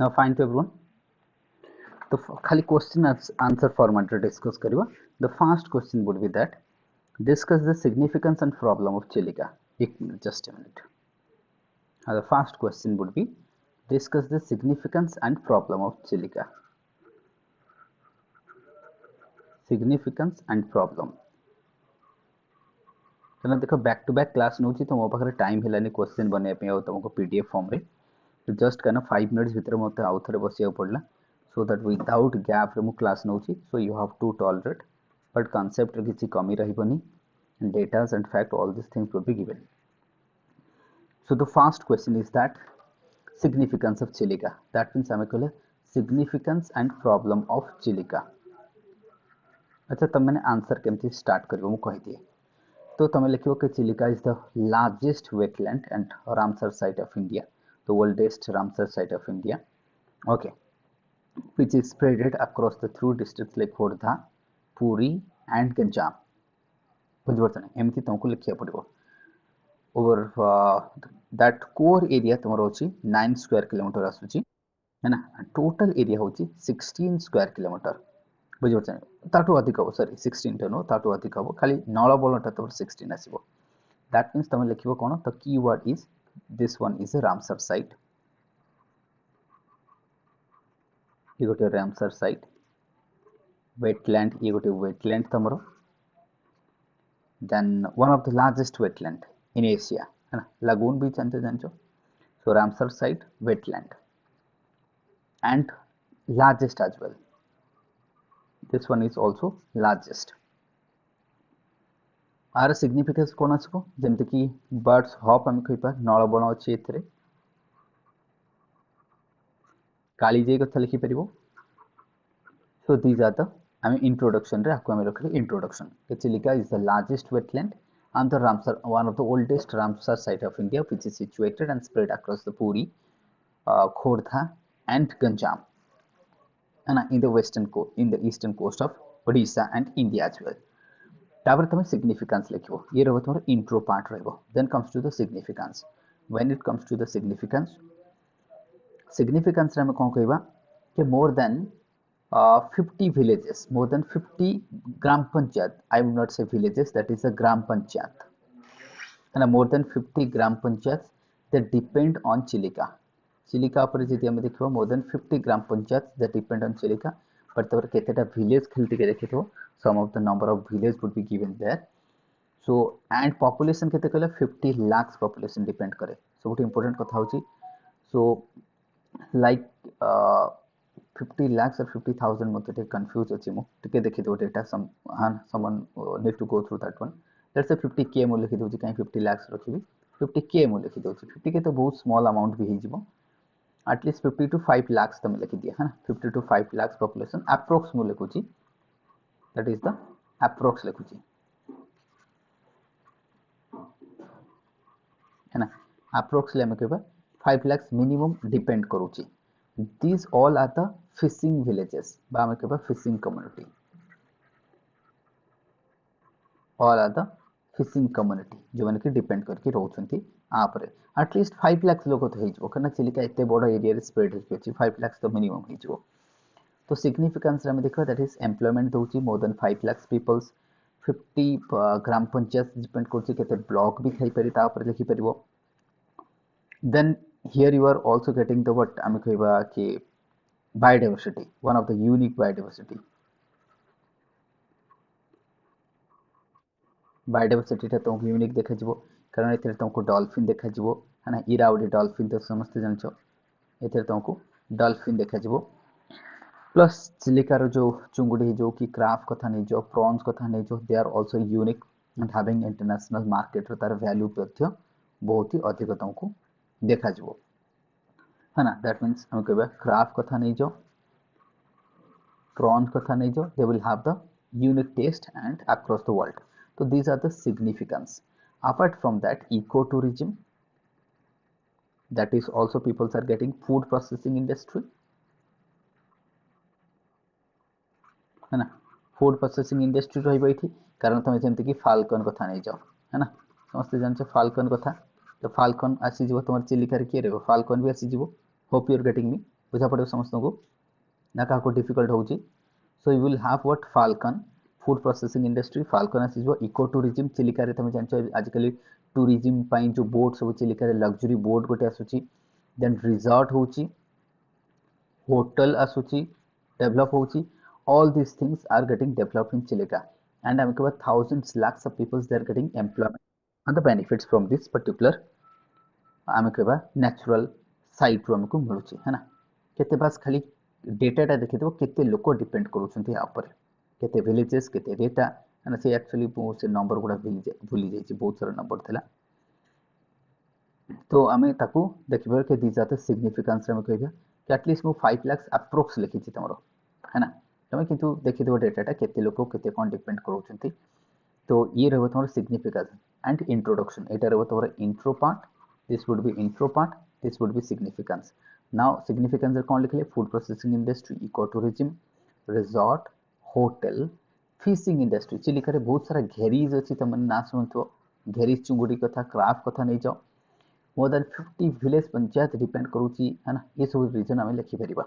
Now fine to everyone. तो खाली question answer format रे discuss करिवा. The first question would be that discuss the significance and problem of Chilica. Just a minute. The first question would be discuss the significance and problem of Chilica. Significance and problem. चलो देखो back to back class नउची तो मो पाखरे time हेलानी question बने पे आ तुमको PDF form रे तो जस्ट करना 5 मिनिट्स भीतर मते आउ थरे बसिया पड़ला so that without gap रे मु class नउची so you have to tolerate but concept रे किछि कमी रहिबनी data and fact all these things will be given. So the first question is that significance of Chilica. That means हमें कहले significance and problem of Chilica. अच्छा तब मैंने answer केमती start करिवो मु कहि दिए. तो तमे लिखियो कि Chilika is the largest wetland and Ramsar site of India, the oldest Ramsar site of India. Okay, which is spreaded across the three districts like Khordha, Puri and Ganjam. बुझबरतने एमती तुमको लिखिया पड़िबो. ओवर दैट कोर एरिया तुमरो होची 9 स्क्वायर किलोमीटर आसुची है ना. टोटल एरिया होची 16 स्क्वायर किलोमीटर. बुझबरतने ताटू अधिक हो, सॉरी 16 टा नो ताटू अधिक हो, खाली नळबलटा तो 16 आसीबो. That means तमे लिखिबो कोन, the keyword is this one is a Ramsar site. ये गोटे Ramsar site. Wetland, ये गोटे wetland तमरो. Then one of the largest wetland in Asia, है ना. Lagoon beach अंते जानचो. So Ramsar site, wetland, and largest as well. This one is also largest. आर significance कोन आछबो, जेमते कि बर्ड्स हॉप हम कहिपा नळबण अछि एथरे. कालीजई कथा लिखि परिबो. So these are the introduction रे आको हम रखले introduction. Chilica is the largest wetland and the Ramsar, one of the oldest Ramsar site of India, which is situated and spread across the Puri, Khordha and Ganjam, and in the eastern coast of Odisha and India as well. तापर तमे significance लिखिबो. ये रहबो तमरो intro part रहबो. Then comes to the significance. When it comes to the significance रे हम कोन कहबा कि more than 50 villages, more than 50 gram panchayat, I would not say villages, that is a gram panchayat, and more than 50 gram panchayats that depend on Chilica. Chilica पर जदि हम देखिबो more than 50 gram panchayats that depend on Chilica, but Tabar केतेटा village खेलती के देखिथो, some of the number of village would be given there. So and population केते कहले 50 lakhs population depend करे. So बहुत important कथा होची. So like 50 lakhs or 50,000 मते टे कंफ्यूज अछि मु टिके देखि दो data someone need to go through that one. Let's say 50k मु लिखि दोछि, काई 50 lakhs रखिबी 50k मु लिखि दोछि. 50k तो बहुत स्मॉल अमाउंट भी हिजिबो. at least 50 to 5 lakhs तमे लिखि दिया है ना. 50 to 5 lakhs population approx मु लिखुछि, that is the approx लिखुछि है ना. approx ले हम कहबा 5 lakhs minimum depend करूछि. These all are the fishing villages, बा हम कहबा fishing community. all are the fishing community जो माने कि डिपेंड करके रहउछंती आ परे. at least 5 lakhs लोग तो हेजबो, कना चिलिका एते बड़ एरिया रे स्प्रेड हेछि अछि. 5 lakhs तो मिनिमम हेजबो. तो सिग्निफिकेंस रे हम देखो दैट इज एम्प्लॉयमेंट दोछि मोर देन 5 lakhs पीपल्स. 50 ग्राम पंचायत डिपेंड करछि केते ब्लॉक भी खाई परि ता पर लिखि परिबो. then here you are also getting the what आमे कहबा कि biodiversity, one of the unique biodiversity. Biodiversity टा तुमको यूनिक देखा जिवो, कारण एथरे तुमको डॉल्फिन देखा जिवो है ना. इरावडी डॉल्फिन तो समस्त जानछो. एथरे तुमको डॉल्फिन देखा जिवो. प्लस चिलिकार जो चुंगुडी जो कि क्राफ कथा नै जो प्रॉन्स कथा नै जो, they are also unique and having international market रो तार वैल्यू तथ्य बहुत ही अधिक तुमको देखा जिवो है ना. दैट मींस हम कहबा क्राफ कथा नै जो, प्रॉन्स कथा नै जो, they will have the unique taste and across the world. So these are the significance. Apart from that, ecotourism, that is also people are getting food processing industry है ना. food processing industry रहिबो इथि, कारण तमे जेमति कि falcon कथा नै जाओ है ना. समस्त जानछो फाल्कन कथा. तो फाल्कन आसी जिवो तमर चिलिका रे के रहबो, फाल्कन भी आसी जिवो. Hope you are getting me. बुझा पड़ो समस्त को ना क्या डिफिकल्ट होची so you will have what falcon food processing industry falcon आसीजो इको टूरिज्म चिलिका रे तुम जानछ आजकल टूरिज्म पई जो बोट सब चिलिका रे लग्जरी बोट गोटे आसुची देन रिजॉर्ट होची होटल आसुची डेवलप होची all these things are getting developed in Chilica and I'm about thousands lakhs of people they are getting employment and the benefits from this particular आम कहवा natural site रू आमको मिलूँ है ना केते बास खाली डेटाटा देखिदेव केते लोक डिपेंड करूछंती या ऊपर केते विलेजेस केते डेटा है ना से एक्चुअली से नंबर गुडा भूली जाइए बहुत सारा नंबर थिला तो आम ताकू देखिबा के दीज आर द सिग्निफिकेंस रे हम कहबा कि एटलीस्ट मु 5 लाख अप्रोक्स लिखी छि तमरो है ना तमे किंतु देखिदेव डेटाटा केते लोक केते कोन डिपेंड करूछंती तो ये रहबो तमरो सिग्निफिकेंस एंड इंट्रोडक्शन एटा रहबो तमरो intro part this would be intro part this would be significance now significance are कौन लिखले food processing industry ecotourism resort hotel fishing industry Chilika रे बहुत सारा घेरीज अछि तमन ना सुनथो घेरीज चुंगुडी कथा क्राफ्ट कथा नै जाओ more than 50 village panchayat depend करूची है ना ये सब रीजन हमें लिखि परिबा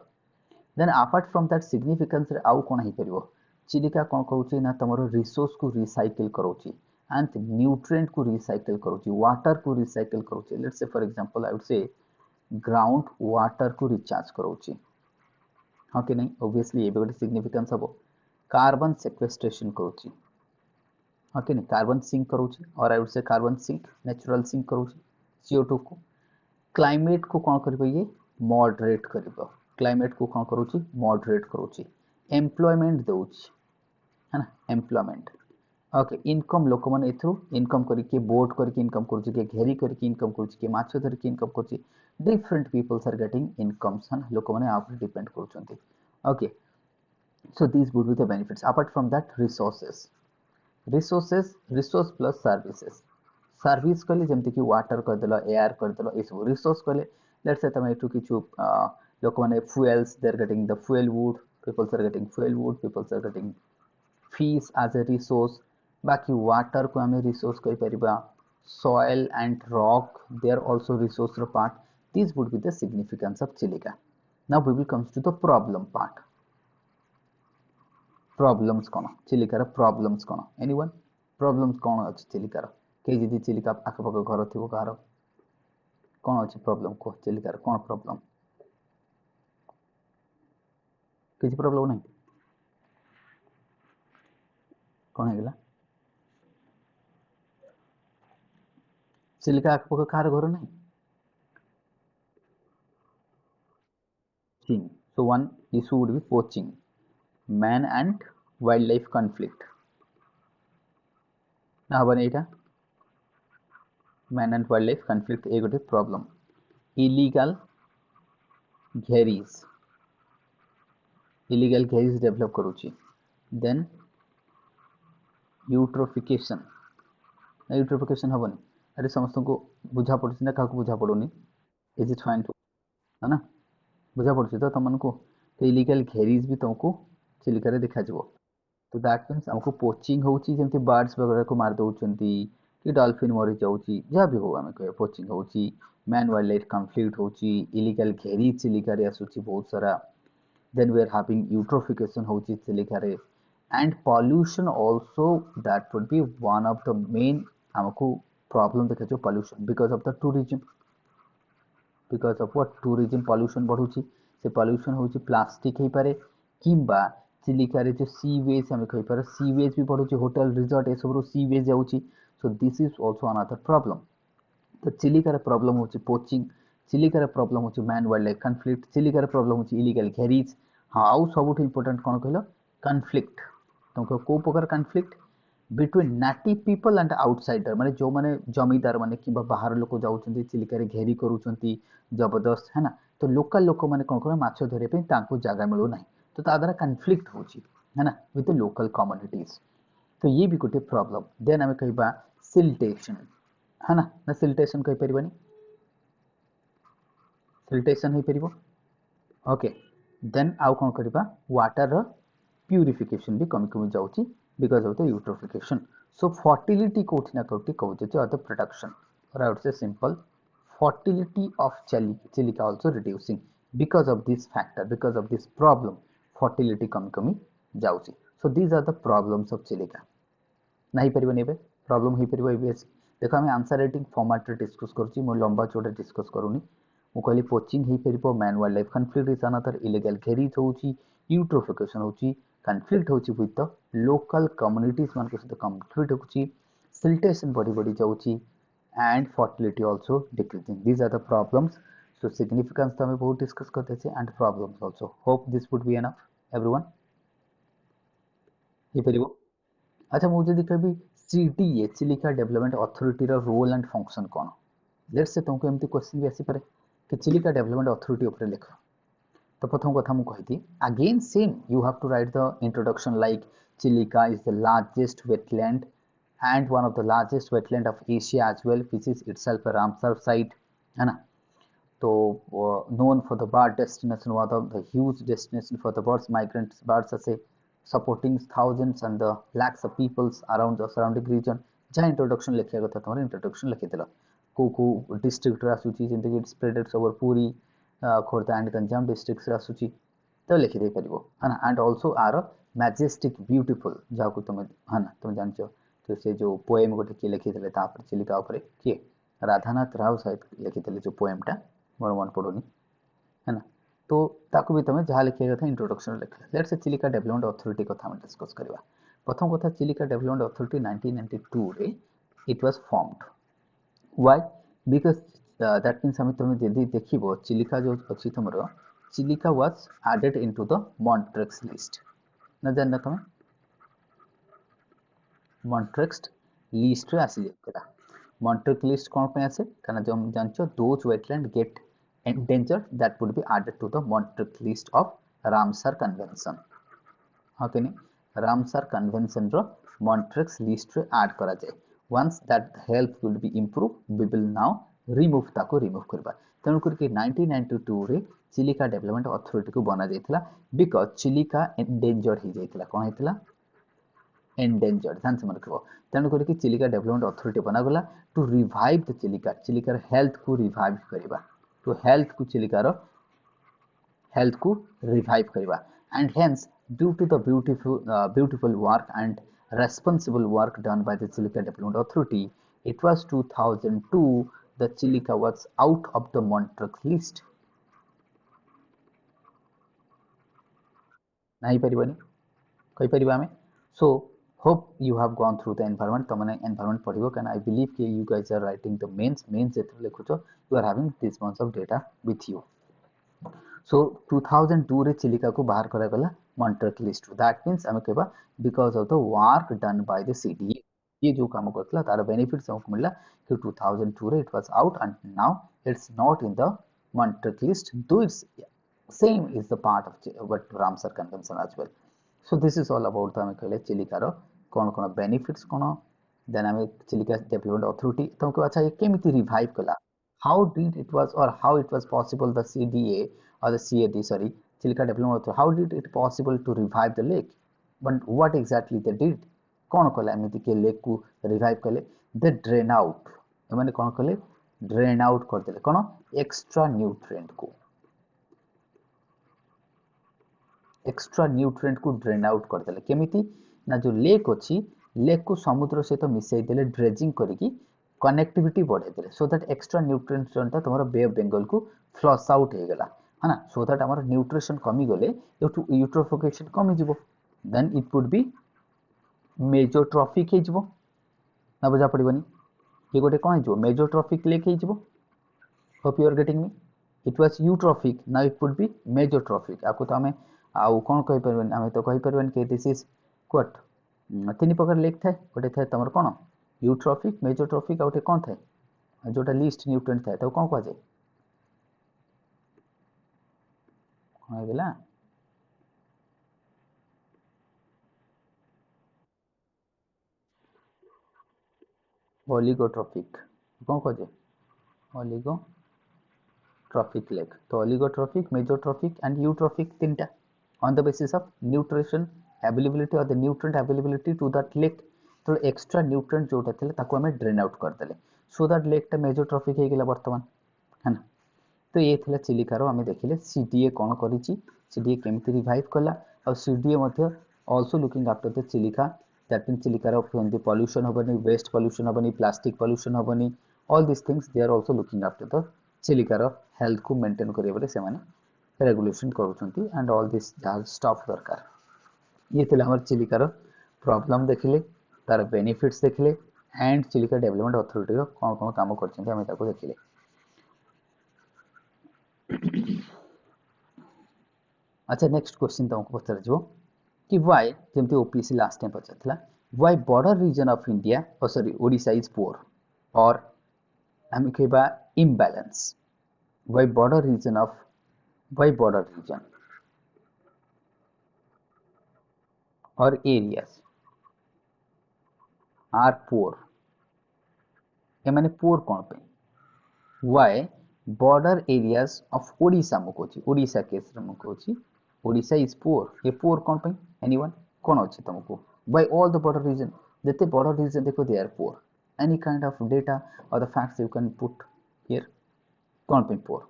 then apart from that significance रे आउ कोन हे परिबो चिलिका कोन कहूची ना तमरो रिसोर्स को रिसाइकिल करूची and nutrient को recycle करूची water को recycle करूची let's say for example I would say ground water को recharge करूची हाँ कि नहीं obviously ये भी गोटे significance हबो carbon sequestration करूची हाँ कि नहीं carbon sink करूची और I would say carbon sink natural sink करूची CO2 को climate को कौन करिबो ये moderate करिबो climate को कौन करूची moderate करूची employment दउची है ना employment ओके इनकम लोक माने एथु इनकम करी के बोट करी के इनकम करूची के घेरी करी के इनकम करूची के माछ धरी के इनकम करूची different peoples are getting incomes हन लोक माने आप डिपेंड करूचंती okay so this would be the benefits apart from that resource plus service कहले जेमति कि वाटर कर देलो एयर कर देलो ए सब रिसोर्स कहले लेट्स से तमे एटु किछु लोक माने fuels they are getting the fuel wood peoples are getting fuel wood peoples are getting fish as a resource बाकी वाटर को हमें रिसोर्स कहि परिबा soil and rock they are also resource part this would be the significance of Chilica now we will comes to the problem part problems cone Chilica रा problems कोन anyone problems कोन अछि Chilica रा के जदि Chilica आख पाख घर थिबो car कोन अछि problem को Chilica रा कोन problem किछि problem नहीं कौन है गला चिलिका आखपाख कार घर नहीं thing so one issue would be poaching man and wildlife conflict ना हबने एटा man and wildlife conflict ए गोटे problem illegal घेरीज डेवलप करूची then यूट्रोफिकेशन हबनी अरे समस्त को बुझा पड़छि ना का बुझा पड़ोनी इज इट फाइन टू है ना बुझा पड़छि तो तुमको तो इलीगल घेरीज भी तुमको चिलिका रे देखा जबो तो दैट मींस हमको पोचिंग होची जेमति बर्ड्स वगैरह को मार दउचंती कि डॉल्फिन मरि जाउची जा भी हो हमें कहे पोचिंग होची मैन वाइल्ड लाइफ कॉन्फ्लिक्ट होची इलीगल घेरी चिलिका रे आसुची बहुत सारा then we are having eutrophication होची चिलिका रे and pollution also that would be one of the main हमको problem देखा जो pollution because of the tourism because of what tourism pollution बढ़ुची से pollution होची प्लास्टिक ही पारे किंबा चिलिका रे जो सीवेज हमें कहि पारे सीवेज भी बढ़ुची होटल रिजॉर्ट ए सब रो सीवेज जाउची so this is also another problem तो चिलिका रे प्रॉब्लम होची पोचिंग चिलिका रे प्रॉब्लम होची man wild life conflict Chilika रे प्रॉब्लम होची इलीगल घेरीज हां आउ सबुठ इंपोर्टेंट कोन कहलो कॉन्फ्लिक्ट तुमको को प्रकार conflict between native people and outsider माने जो माने जमीदार माने कि बाहर लोक जाउछंती चिलिका रे घेरी करूछंती जबरदस्त है ना तो लोकल लोक माने कोन कोन माछ धरे पे तांको जागा मिलु नाही तो ता द्वारा कॉन्फ्लिक्ट होची है ना विथ द लोकल कम्युनिटीज तो ये भी गोटे प्रॉब्लम देन हमें कहबा सिल्टेशन है ना सिल्टेशन कहि परिबनी सिल्टेशन हे परिबो ओके देन आउ कोन करबा वाटर रो प्यूरिफिकेशन भी कमी कमी जाउची because of the eutrophication so fertility कोठी ना कोठी कहउचे to the production or I would say simple fertility of chilica also reducing because of this factor, because of this problem, fertility कमी कमी जाउची. So these are the problems of Chilika. नहीं परिबनी एबे problem होई परिबो ABS. देखो हम आंसर राइटिंग फॉर्मेट रे discuss करची, मो लंबा चौड़ा डिस्कस करूनी. मु कहली पोचिंग होई परिबो, man wild life conflict is another, illegal घेरीज होची, यूट्रोफिकेशन होची, कॉन्फ्लिक्ट होची विथ द लोकल कम्युनिटीज मान के सहित कॉन्फ्लिक्ट होची, सिल्टेशन बड़ी बड़ी जाउची, and fertility also decreasing. These are the problems. So significance तो हमें बहुत डिस्कस करते थे, and problems also. Hope this would be enough everyone. ये परिबो. अच्छा मुझे देखा भी CDA चिलिका डेवलपमेंट अथॉरिटी रा रोल एंड फंक्शन कोन. लेट्स से तुमको एमती क्वेश्चन भी आसी पारे कि चिलिका डेवलपमेंट अथॉरिटी ऊपर लिख. तो प्रथम कथा मु कहि थी again same you have to write the introduction like Chilika is the largest wetland and one of the largest wetland of Asia as well, which is itself a Ramsar site, है ना. तो known for the bird destination, one of the huge destination for the birds, migrant birds as a supporting thousands and the lakhs of peoples around the surrounding region. जहाँ introduction लिखिया कथा तुम्हारे introduction लिखिदेल को district आसूची जेंति कि spreaded over पूरी Khordha and Ganjam district आसूची तो लिखि दे परिबो, है ना. And also are majestic beautiful जहाँ को तुम, है ना, तुम जानचो. तो से जो पोएम गोटे किए लिखिले चिलिका उपरे किए राधानाथ राव शायद लिखिले जो पोएमटा मोर मन पड़ुनी, है ना. तो ताकू भी तुम जहाँ लिखिया कथा इंट्रोडक्शन लिख. Let's say Chilika development authority कथा हम डिस्कस करबा. प्रथम कथा चिलिका डेवलपमेंट अथॉरिटी 1992 रे it was formed. Why? Because that means हम तुम जदी देखिबो चिलिका जो अछि तुमरो Chilika was added into the Montreux list. न जानना तुम मॉन्ट्रेक्स लिस्ट रे आसी जेतला. मॉन्ट्रेक्स लिस्ट कोन पे आसे काना जो हम जानचो those wetland get endangered that would be added to the Montreux list of Ramsar Convention. हाँ कि नहीं Ramsar Convention रो Montreux list रे add करा जाए. Once that health will be improved, we will now remove ताको remove करबा. तेणु करके 1992 रे चिलिका डेवलपमेंट अथॉरिटी को बना जाइथिला बिकॉज चिलिका एंडेंजर्ड ही जाइथिला. कोन हेतिला एंडेंजर्ड ध्यान से मन रखो. तेणु करके चिलिका डेवलपमेंट अथॉरिटी बना गला टू रिवाइव द चिलिका. चिलिकार हेल्थ को रिवाइव करबा, तो हेल्थ को चिलिकार हेल्थ को रिवाइव करबा. And hence due to the beautiful work and responsible work done by the Chilika Development Authority, it was 2002 the Chilika was out of the Montreux list. नहीं परिबनी कहि परिबा हमें. So hope you have gone through the environment. तमने environment पढ़िबो can I believe कि you guys are writing the mains जेतले लिखुछो you are having this much of data with you. So 2002 रे चिलिका को बाहर करा गला मॉन्ट्रेक्स लिस्ट. दैट मींस हमें कहबा because of the work done by the CDA. ये जो काम करतला तार बेनिफिट्स हमको मिलला कि 2002 रे it was out and now it's not in the Montreux list though it's same is the part of what Ramsar convention as well. So this is all about हमें कहले चिलिकार कोन कोन बेनिफिट्स कोन. देन हमें चिलिका डेवलपमेंट अथॉरिटी तुमको अच्छा ये केमिति revive कला. How did it was or how it was possible the CDA or the CAD sorry Chilika Development Authority, how did it possible to revive the lake? But what exactly they did? कौन कला एमती के lake को revive कले? दे drain out. एमाने कौन कले? Drain out कर देले कौन एक्स्ट्रा न्यूट्रिएंट को. एक्स्ट्रा न्यूट्रिएंट को ड्रेन आउट कर देले केमिति ना जो लेक अछि लेक को समुद्र सहित मिसई देले ड्रेजिंग करिकी कनेक्टिविटी बढ़ाई देले सो दैट एक्स्ट्रा न्यूट्रिएंट्स जोंटा तुम्हारा बे ऑफ बेंगल को फ्लश आउट हो गला, है ना. सो दैट हमारा न्यूट्रिशन कमी गले यूट्रोफिकेशन कमी जिवो. देन इट वुड बी मेजोट्रॉफिक हे जिवो ना बुझा पड़िबनी. ये गोटे कोन हे जिवो मेजोट्रॉफिक लेक हे जिवो. Hope you are getting me. It was eutrophic now it would be mesotrophic. आको तो हमें आउ कोन कहि परबन हमें तो कहि परबन कि दिस इज व्हाट तीन प्रकार लेक थाए. गोटे थाए तमर कोन यूट्रॉफिक मेजोट्रॉफिक आउटे कौन थाए जोटा लिस्ट न्यूट्रिएंट थाए तो कौन कह जाए हो गेला. ओलिगोट्रॉफिक कौन कह जाए ओलिगोट्रॉफिक लेक. तो ओलिगोट्रॉफिक मेजोट्रॉफिक एंड यूट्रॉफिक तीनटा on the basis of nutrition availability और the nutrient availability to that lake. तो एक्स्ट्रा न्यूट्रिएंट जोटा थिले ताको हमें ड्रेन आउट कर देले सो दैट लेक टा मेजोट्रॉफिक हे गेला वर्तमान, है ना. तो ये थिला चिलिकार आम देखिले सीडीए कौन करिछि सीडीए केमिति रिवाइव कला और सीडीए मध्य also looking after the Chilika that mean चिलिकार केमिति पॉल्यूशन होबनी वेस्ट पॉल्यूशन होबनी प्लास्टिक पॉल्यूशन होबनी all this things they are also looking after the चिलिकार हेल्थ को मेंटेन करिवे बोले से माने रेगुलेशन करूछंती एंड ऑल दिस स्टफ दरकार ये थिला हमर चिलिकार प्रॉब्लम देखिले तार बेनिफिट्स देखिले एंड चिलिका डेवलपमेंट अथॉरिटी रो कोन कोन काम करछंती हम ताको देखिले अच्छा नेक्स्ट क्वेश्चन तुमको पचार जो कि व्हाई जेमती ओपीएससी लास्ट टाइम पचारथिला why border region of India oh sorry Odisha is poor और हम कहबा imbalance why border region of why border region और एरियाज आर पुअर ए माने पुअर कोन पे why border areas of Odisha मुकोची ओडिशा केस रे मुकोची ओडिशा इज पुअर ये पुअर कोन पे एनीवन कोन अछि तुमको why all the border region जते बॉर्डर रीजन देखो दे are poor any kind of data और the facts you can put here कोन पे पुअर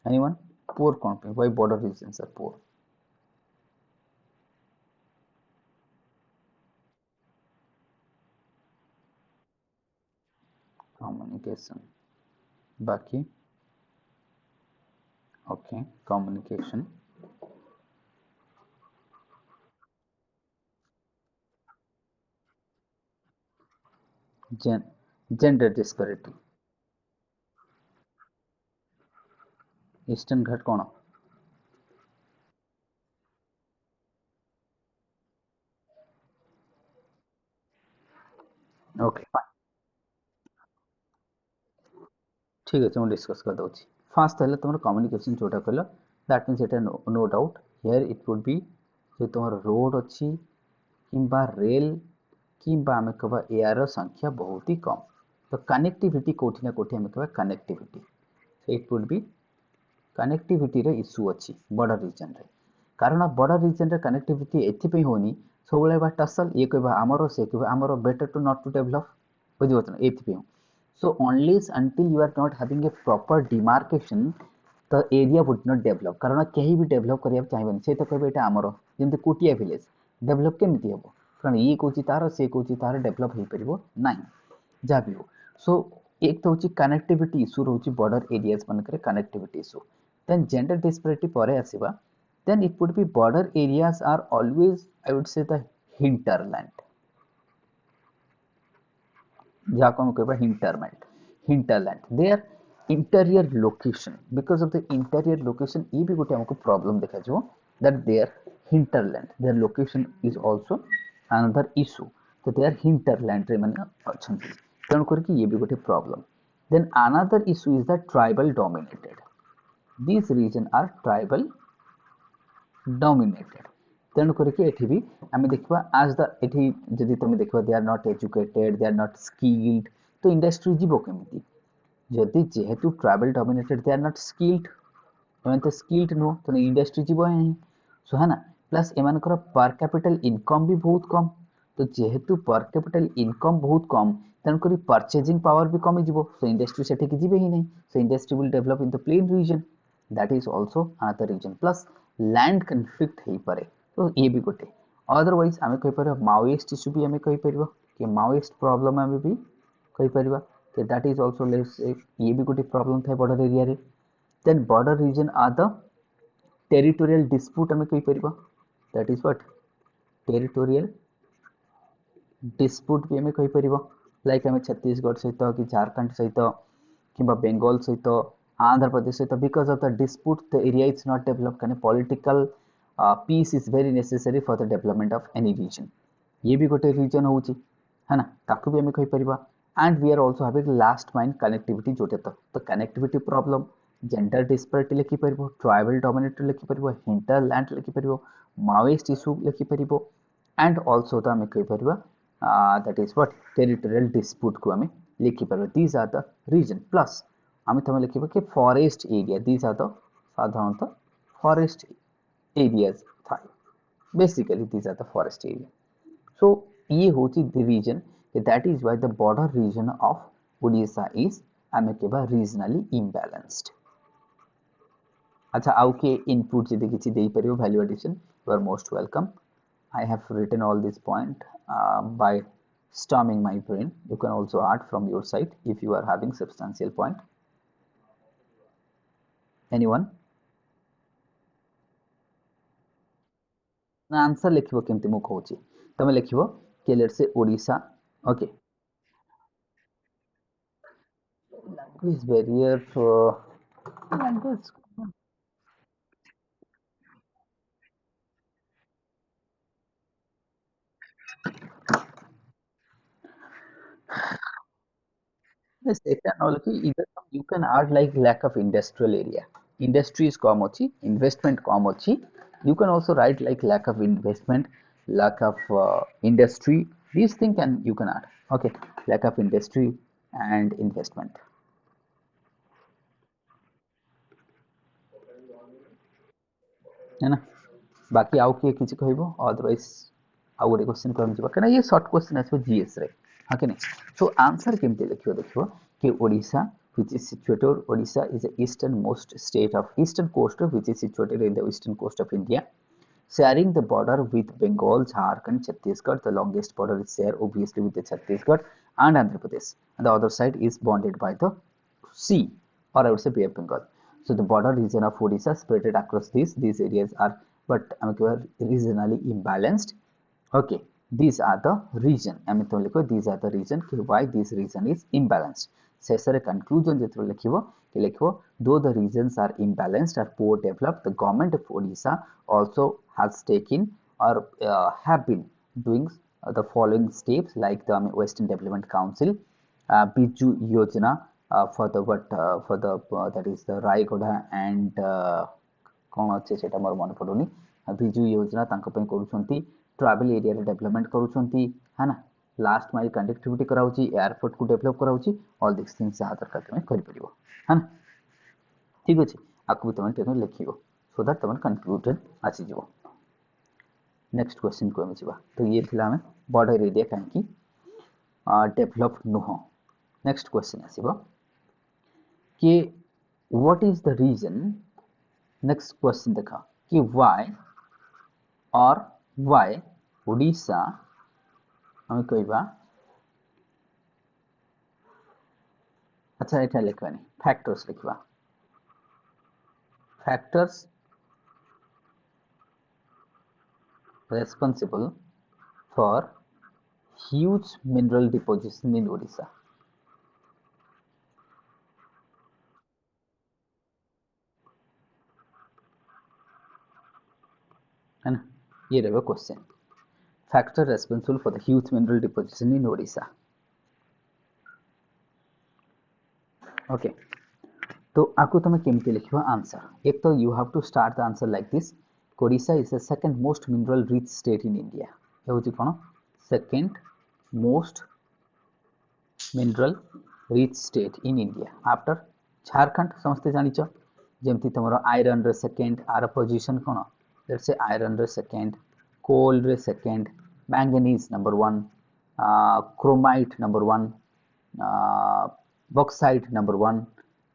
एनीवन पुअर कोन पे why border regions are poor communication बाकी okay communication gender disparity Eastern Ghat कौन okay ठीक है मैं डिस्कस कर दूँ फास्ट है तुम कम्युनिकेशन जोटा कह दैट मीन्स एटा no doubt here it would be जो तुम रोड अच्छी किंबा रेल किंबा आम कह एयर संख्या बहुत ही कम तो कनेक्टिविटी कोठी ना कोठी आम कह connectivity it would B connectivity रे इश्यू अच्छी बॉर्डर रीजन रे कारण बॉर्डर रीजन रे कनेक्टिविटी एथि होनी सब बा टसल ये कहबा आमर से कहबा आमर better to not to develop बुझिबत ना एथि so unless until you are not having a proper demarcation the area would not develop कारण कहीं भी डेवलप करिया चाहिबन से तो कहबे एटा हमरो जेंते कोटिया विलेज डेवलप केमिति हेबो कारण ये कोची तार से कोची तार डेवलप हे परिबो नाही जा भी हो सो एक तो होची कनेक्टिविटी इशू रहउची बॉर्डर एरियाज मन करे connectivity issue then gender disparity परे आसीबा then it would be border areas are always I would say the hinterland जाको हम कहबा hinterland their interior location because of the interior location ये भी गोटे हमको प्रॉब्लम देखा जो that their hinterland their location is also another issue तो their hinterland रे माने अछंती तेणु करके ये भी गोटे problem then another issue is that tribal dominated these region are tribal dominated तेणु करके एठी भी आमे देखबा आज द एठी जदि तुम देखबा they are not educated they are not skilled तो इंडस्ट्री जीवो केमिति जदि जेहेतु tribal dominated they are not skilled एमन तो स्किल्ड नो तो इंडस्ट्री जीवो नहीं सो है ना प्लस एमान कर पर कैपिटल इनकम भी बहुत कम तो जेहेतु पर कैपिटल इनकम बहुत कम तेणु करी परचेजिंग पावर भी कमी जीवो सो इंडस्ट्री सेठी की जीवे ही नहीं so industry will develop in the plain region that is also another region plus land conflict हे पारे तो ये भी गोटे अदरवाइज आम कहीपर माओइस्ट इश्यू भी आम कहीपर कि माओइस्ट प्रॉब्लम आम भी कहीपर कि दैट इज आल्सो लेस ये भी गोटे प्रॉब्लम था बॉर्डर एरिया रे then border region are the territorial dispute आम कहीपर that is what territorial dispute भी आम कहीपर लाइक आम छत्तीसगढ़ सहित कि झारखंड सहित कि बेंगल सहित आंध्र प्रदेश सहित because of the dispute the area is not develop can political peace is very necessary for the development of any region ये भी गोटे रीजन होची है ना ताकू भी हमें कहि परिबा and we are also having last mind connectivity जोटे तो कनेक्टिविटी प्रॉब्लम जेंडर डिस्पैरिटी लिखि परिबो ट्राइबल डोमिनेटेड लिखि परिबो हिंटरलैंड लिखि परिबो माओइस्ट इशू लिखि परिबो एंड आल्सो तो हमें कहि परिबा that is what territorial dispute को हमें लिखि परिबो these are the region plus हमें तमे लिखिबो कि forest area these are the साधारणतः forest areas five basically these are the forest area so ye hochi the region that is why the border region of Odisha is आमे केबा regionally imbalanced. अच्छा आउ के input जदि किछि देई परियो value addition you are most welcome. I have written all this point by storming my brain. You can also add from your side if you are having substantial point. Anyone? ना answer लिखिबो केमति मु कहूची तमे लिखिबो के let's say Odisha. Okay language barrier language yes it can also either you can add like lack of industrial area, industry is कम अछि investment कम अछि, you can also write like lack of investment, lack of industry, these thing can you can add okay lack of industry and investment है ना। बाकी आउ किए किसी कहबो otherwise आउ गोटे क्वेश्चन करम जबा कना ये शॉर्ट क्वेश्चन आछो जीएस रे हां कि नहीं। सो आंसर केमते लिखियो देखियो कि Odisha which is situated Odisha is the easternmost state of eastern coast which is situated in the eastern coast of India sharing the border with Bengal, Jharkhand, Chhattisgarh. The longest border is there obviously with the Chhattisgarh and Andhra Pradesh, and the other side is bounded by the sea or I would say Bay of Bengal. So the border region of Odisha spread across these areas are but regionally imbalanced. Okay, these are the region. These are the reason why this region is imbalanced. Sesare conclusion though the regions are imbalanced or poor developed, the government of Odisha also has taken or have been doing the following steps like the Western Development Council, Biju Yojana for the that is the Raigoda and कौन अच्छे सेटा मोर मन पड़ुनी बिजु योजना तांको पे करूछंती travel area रे development करूछंती है ना लास्ट माइल कनेक्टिविटी कराउची एयरपोर्ट को डेवलप कराउची ऑल दिस थिंग्स जहाँ दरकार तुम कर परिबो है ना। ठीक अछि आकु तुम टेनो लिखिबो सो दैट तुम कंक्लूजन आसी जिवो। नेक्स्ट क्वेश्चन को हम जिबा तो ये थिला हमें बॉर्डर एरिया काहे की डेवलप नुहो। नेक्स्ट क्वेश्चन आसीबो कि what is the reason. Next question देखा कि why or why ओडिशा हम कहबा अच्छा एटा लिखबानी फैक्टर्स लिखबा factors responsible for huge mineral deposition in Odisha। है ना ये रहेगा question factor responsible for the huge mineral deposition in Odisha. Okay तो आपको तुम केमती लिखिबा आंसर एक तो you have to start the answer like this Odisha is the second most mineral rich state in India ये होची कोन second most mineral rich state in India after Jharkhand समस्त जानिछ जेमती तुमरो आयरन रे सेकंड आर पोजीशन कोन लेट्स से आयरन रे सेकंड कोल रे second manganese number 1 chromite number 1 bauxite number 1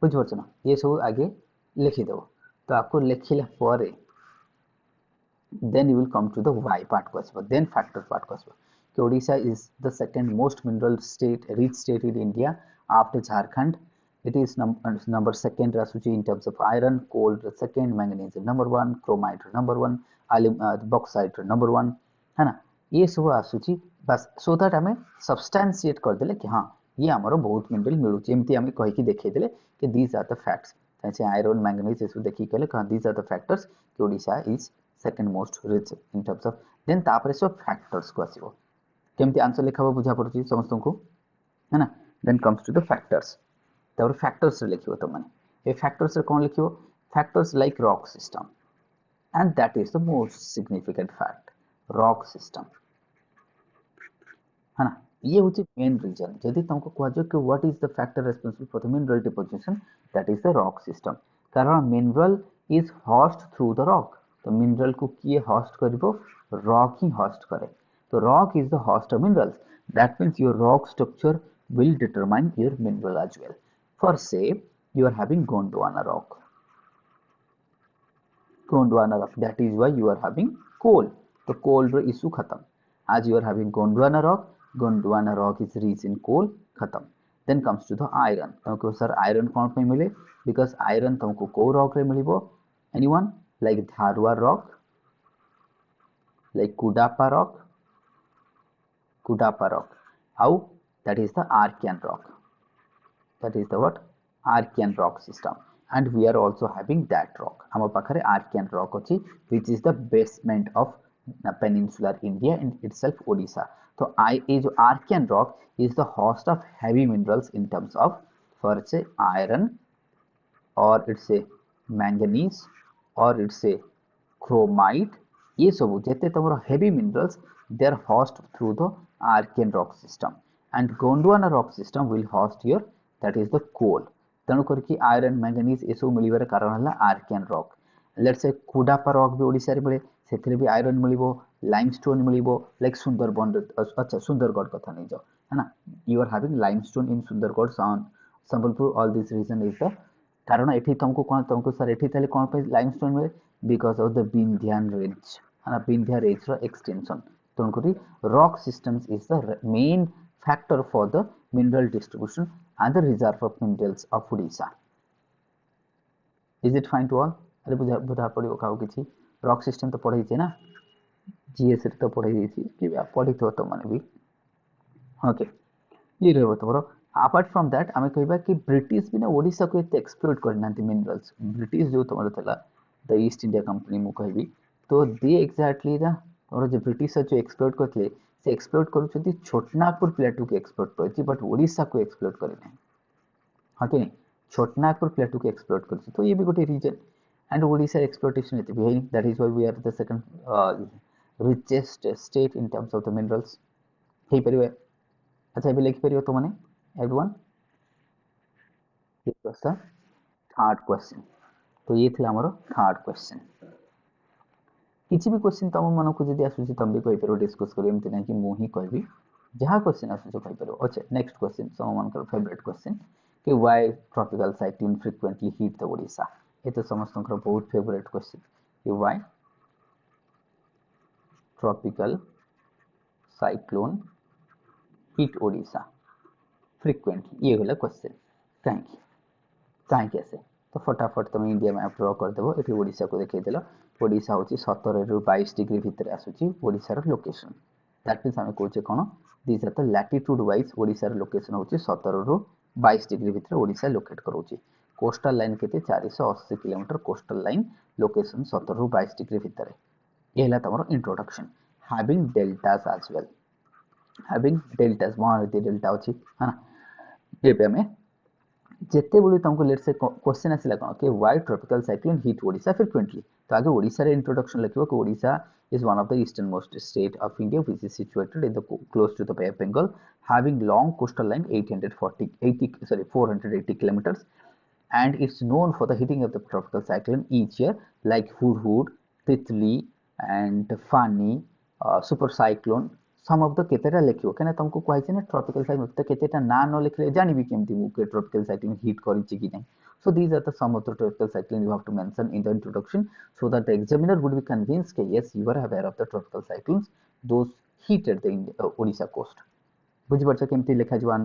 बुझिपारछ ना ये सब आगे लिखि देबो तो आपको लिखिला परे then you will come to the why part को आसबो then factor part को आसबो कि Odisha is the second most mineral state rich state in India after Jharkhand it is number second asuchi in terms of iron coal second manganese number 1 chromite number 1 bauxite number 1 है ना ये सब आसुची बस so that हमें substantiate कर देले कि हां ये हमरो बहुत मिनरल मिलु जेमती हमें कहि कि देखै देले कि these are the facts जैसे आयरन मैंगनीज इसु देखि कहले कहां these are the factors कि Odisha is second most rich in terms of then तापरे सब factors को आसीबो केमती आंसर लिखाबो बुझा पड़ुची समस्त को है ना then comes to the factors तापर factors रे लिखिबो त माने ए factors रे कोन लिखिबो factors like rock system and that is the most significant fact rock system है ना ये होची मेन रीजन यदि तुमको कह जो कि what is the factor responsible for the mineral deposition that is the rock system कारण mineral is host through the rock तो मिनरल को किए होस्ट करिवो रॉक ही होस्ट करे तो rock is the host of minerals that means your rock structure will determine your mineral as well For say you are having Gondwana rock. Gondwana rock. That is why you are having coal. The coal ro issue khatam. As you are having Gondwana rock is rich in coal khatam. Then comes to the iron. तुमको sir iron कौन पे मिले? Because iron तुमको को rock रे मिलिबो? Anyone? Like Dharwar rock, like Kudapa rock. How? That is the Archean rock. That is the what? Archean rock system. And we are also having that rock. Our pakhare Archean rock ଅଛି, which is the basement of peninsular India and itself Odisha. So Archean rock is the host of heavy minerals in terms of, for say, iron, or it's a manganese, or it's a chromite. ये सब जेते तमरो heavy minerals, they are host through the Archean rock system, and Gondwana rock system will host your, that is the coal. तेणु करके iron, manganese ये सब मिलिबार कारण है Archean rock. Let's say Kudapa rock भी ओडिशा रे मिले, सेथिरे भी iron मिलिबो, limestone मिलिबो, like सुंदरबन. अच्छा सुंदरगढ़ कथा नहीं जाओ है ना, you are having limestone in Sundargarh, Sambalpur. All this reason is the कारण एठी तुमको सर एठी ताले कोन पे लाइमस्टोन मिले? Because of the Vindhyan range है ना, विंध्या रेंज रो एक्सटेंशन. तेणुकरी rock systems is the main factor for the mineral distribution and the reserve of minerals of Odisha. Is it fine to all? अरे बुझा पड़ो काउ किछि रॉक सिस्टम तो पढ़ाई छे ना, जीएस रे तो पढ़ाई देछि कि पढ़ी तो माने भी ओके. ये रहबो तोरो. अपार्ट फ्रॉम दैट आमे कहबा कि ब्रिटिश भी ना ओडिशा को एते एक्सप्लोइट करनांती मिनरल्स. ब्रिटिश जो तमरो थला द ईस्ट इंडिया कंपनी मु कहबी, तो दे एक्जेक्टली दा और जो ब्रिटिश जो एक्सप्लोइट करथले से एक्सप्लोइट करूछथि छोटनागपुर प्लेटू के एक्सप्लोइट करछि, बट ओडिशा को एक्सप्लोइट करे नै. हां कि नहीं, छोटनागपुर प्लेटू के एक्सप्लोइट करछि. तो ये भी गोटे रीजन. एंड ओडिशा एक्सप्लोइटेशन एते भी है. That is why we are the second richest state in terms of the minerals. हे परिवे अच्छा ये लिख परियो तो माने everyone. This was the third question. तो ये थिला हमरो थर्ड क्वेश्चन. किछि भी क्वेश्चन तम मन को जदी आसुची तम भी कहि परबो, डिस्कस करियो. एमति नै कि मु ही कहबी, जहा क्वेश्चन आसुची कहि परबो. अच्छा नेक्स्ट क्वेश्चन, सम मन कर फेवरेट क्वेश्चन कि why tropical cyclone frequently hit the Odisha. ये तो समस्त कर बहुत फेवरेट क्वेश्चन कि why tropical cyclone hit Odisha frequently. ये होला क्वेश्चन. कहीं कैसे? तो फटाफट तुम इंडिया मैप ड्र कर देबो. एठी ओडिशा को देखै देलो. ओडिशा होची 17 रु 22 डिग्री भितर आसुची ओडिशा रो लोकेशन. दैट मींस हम कहूचे कोन, this are the latitude wise Odisha रो लोकेशन होची 17 रु 22 डिग्री भितर ओडिशा लोकेट करूची. कोस्टल लाइन केते 480 किलोमीटर कोस्टल लाइन, लोकेशन 17 रु 22 डिग्री भितर. ये हला तमरो introduction. Having deltas as well, having deltas, Mahanadi delta होची है ना. ये पे हमें जेते बोली तुमको लेट्स से क्वेश्चन आसिला कोन कि why tropical cyclone hit Odisha frequently. तो आगे ओडिशा रे इंट्रोडक्शन लिखिबो कि Odisha is one of the easternmost state of India, which is situated in the close to the Bay of Bengal, having long coastal line 480 kilometers, and it's known for the hitting of the tropical cyclone each year, like Hudhud, Titli, and Fani, super cyclone. Some of the केतेटा लिखियो केना तुमको कहै छै ना tropical cyclone, त केतेटा ना न लिखले जानिबी केमती मु के ट्रॉपिकल साइक्लोन हिट करि छै कि नै. So these are the some of the tropical cyclone you have to mention in the introduction, so that the examiner would be convinced that yes, you are aware of the tropical cyclones those hit at the Odisha coast. बुझि परछ केमती लिखा जवान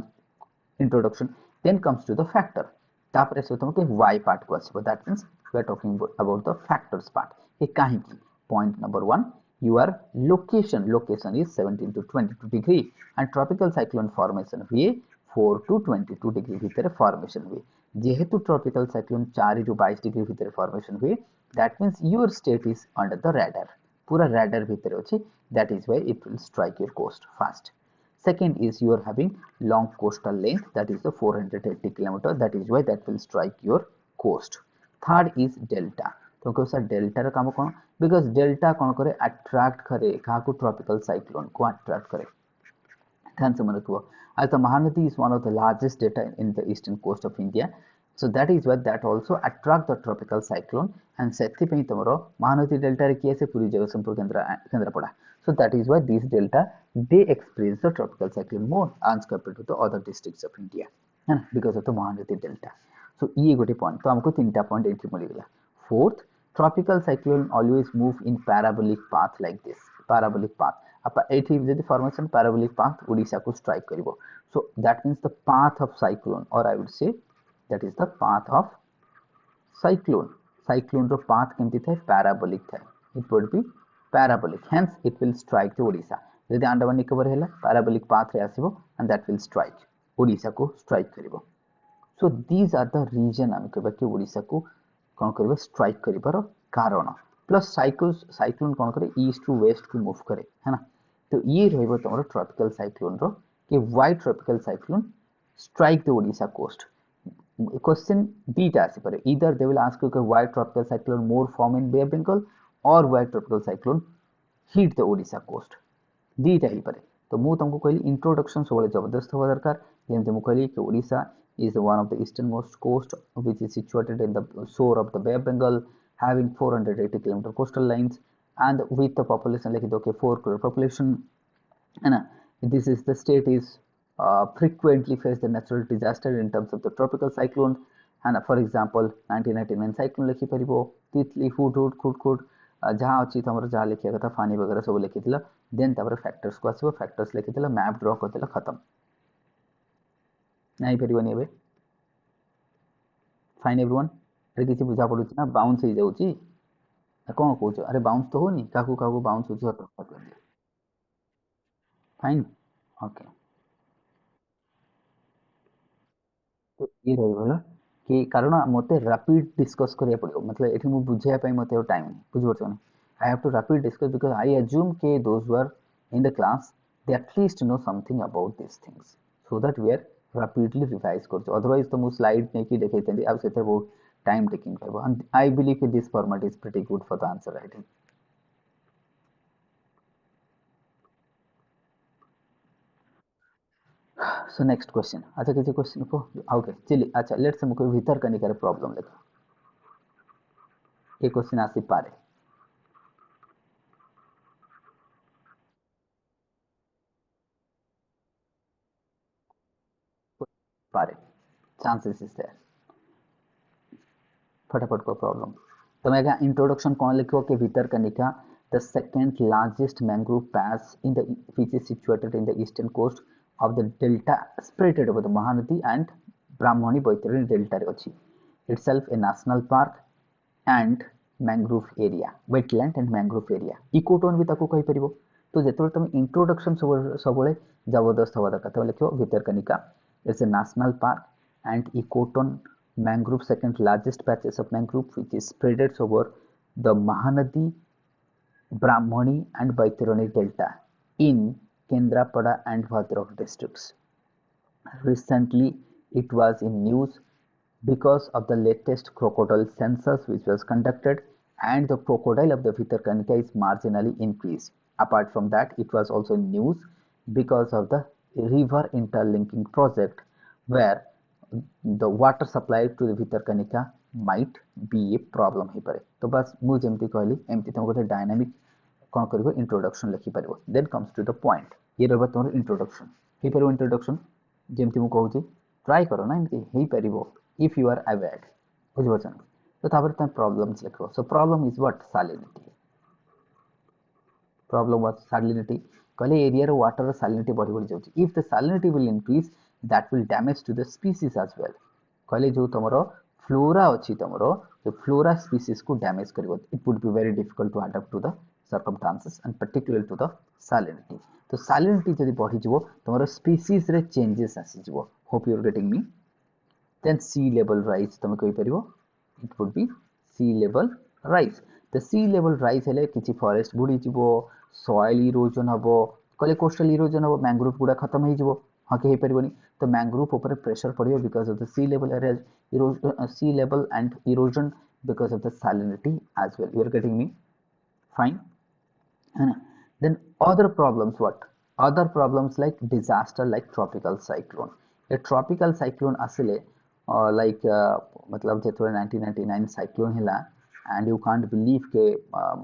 introduction. Then comes to the factor. तापर से तुमके why part को आछबो. That means we are talking about the factors part. ये काहे की point number 1, your location is 17 to 22 degree and tropical cyclone formation हुए 4 to 22 degree भितर formation हुए. जेहेतु tropical cyclone 4 to 22 degree भितर formation हुए, that means your state is under the radar, पूरा radar भितर अछि. That is why it will strike your coast fast. Second is you are having long coastal length, that is the 480 kilometer, that is why that will strike your coast. Third is delta. तो को sir delta रा काम कोन, because delta कोन करे attract करे का को tropical cyclone को attract करे. ध्यान से मन रखो. as the Mahanadi is one of the largest delta in the eastern coast of India, so that is why that also attract the tropical cyclone, and सेथि पई तमरो महानदी डेल्टा रे केसे पूरी Jagatsinghpur Kendrapara. So that is why these delta they experience the tropical cyclone more as compared to the other districts of India. है ना, because of the Mahanadi delta. So ये गोटे point, तो हमको तीन पॉइंट ये मिलगला। Fourth, tropical cyclone always move in parabolic path like this, parabolic path आप एठी जदि फॉर्मेशन पैराबोलिक पाथ ओडिशा को स्ट्राइक करिवो, so that means the path of cyclone, और I would say that is the path of cyclone. Cyclone रो path केमती थाए parabolic थाए, it would be parabolic, hence it will strike the Odisha। यदि अंडमान निकोबार हैला parabolic path रे आसीबो and that will strike Odisha को strike करिवो। So these are the region आम कहबा कि Odisha को कौन करिवो strike करिवार कारण, प्लस साइक्लोन कौन करे ईस्ट टू वेस्ट को मूव करे, है ना। तो ये रहइबो तमरो ट्रॉपिकल साइक्लोन रो कि why tropical cyclone strike the Odisha coast। Question dita asipare, either they will ask you why tropical cyclone more form in Bay of Bengal or why tropical cyclone hit the Odisha coast, dita hi pare। तो मु तुमको कहली introduction सब जबरदस्त होगा दरकार, जेमती मु कहली कि Odisha is one of the easternmost coast which is situated in the shore of the Bay of Bengal, having 480 kilometer coastal lines and with the population like okay 4 crore population, है ना। This is the state is frequently face the natural disaster in terms of the tropical cyclone, and for example 1999 cyclone लिखि परिबो, तितली hood hood खुड खुड जहाँ अच्छी तमर जहाँ लिखिया कथा फानी वगैरह सब लिखिथिला, देन तापर फैक्टर्स को आसीबो, फैक्टर्स लिखिथिला, मैप ड्रॉ करथिला, खत्म नाही परिबनी एबे। फाइन एवरीवन, अरे किछि बुझा पडुछि ना, बाउंस हो जाउछि कोन कहउछ, अरे बाउंस तो होनी काकू काकू बाउंस होछि तो फाइन ओके। तो ये रहीगला कि कारण मते रैपिड डिस्कस करिया पड़ियो, मतलब एठी मु बुझिया पई मते टाइम नहीं बुझ परछन, I have to rapid discuss because I assume के those who are in the class they at least know something about this things, so that we are rapidly revise करछ। अदरवाइज तो मु स्लाइड नै कि देखाइतेंदी आ सेते बहुत टाइम टेकिंग रहबो, एंड आई बिलीव कि this format is pretty good for the answer writing. So next question, अच्छा किसी क्वेश्चन को ओके चलिए, अच्छा लेट्स हम कोई भीतर कनिकार प्रॉब्लम लेखा, ये क्वेश्चन आसी पारे पारे, चांसेस इज देयर, फटाफट को प्रॉब्लम। तो मैं क्या इंट्रोडक्शन कौन लिखो कि Bhitarkanika the second largest mangrove patch in the which is situated in the eastern coast of the delta spreaded over the Mahanadi and Brahmani Baitarani delta रे अछि, itself a national park and mangrove area, wetland and mangrove area, ecotone भी ताको कहि परिबो। तो जेतबे तुम introduction सबले जबरदस्त हवा दरकार, तो लिखो Bhitarkanika it's a national park and ecoton mangrove, second largest patches of mangrove which is spread over the Mahanadi, Brahmani and Baitarani delta in Kendrapada and Bhadrach districts. Recently it was in news because of the latest crocodile census which was conducted, and the crocodile of the Bhitarkanika is marginally increased. Apart from that, it was also in news because of the river interlinking project where the water supply to the Bhitarkanika might be a problem ही परे। तो बस मु जेमती कहली एमती तुम गोटे dynamic कौन करिवो इंट्रोडक्शन लिखि परिवो, then comes to the point, ये रहबो तुमर इंट्रोडक्शन ही परिवो। इंट्रोडक्शन जेमती मु कहूची ट्राई करो ना एमती ही परिवो इफ यू आर अवेयर्ड, बुझ परछन। तो तापर तुम प्रॉब्लम्स लिखो। So problem is what, salinity, problem was salinity, कहले एरिया रो वाटर salinity बढ़ी बढ़ी जाउची, if the salinity will increase that will damage to the species as well, कहले जो तमरो फ्लोरा अछि तमरो जो फ्लोरा स्पीसीज को damage करिवो, it would be very difficult to adapt to the circumstances and particularly to the salinity। तो salinity जदि बढ़ी जिवो तमरो species रे चेंजेस आसी जिवो, hope you are getting me। then sea level rise तमे कहि परिवो, it would be sea level rise। the sea level rise हेले किछि फॉरेस्ट बुडी जिवो, सॉइल इरोजन हबो, कहले कोस्टल इरोजन हबो, मैंग्रोव गुडा खत्म हो जिवो, हाँ कि परिबनी। तो मैंग्रोव ऊपर प्रेशर पड़ियो because of the sea level area erosion, sea level and erosion because of the salinity as well, you are getting me fine, है ना। then other problems what, other problems like disaster like tropical cyclone, a tropical cyclone आसिले like मतलब जेतबे 1999 cyclone हिला and you can't believe के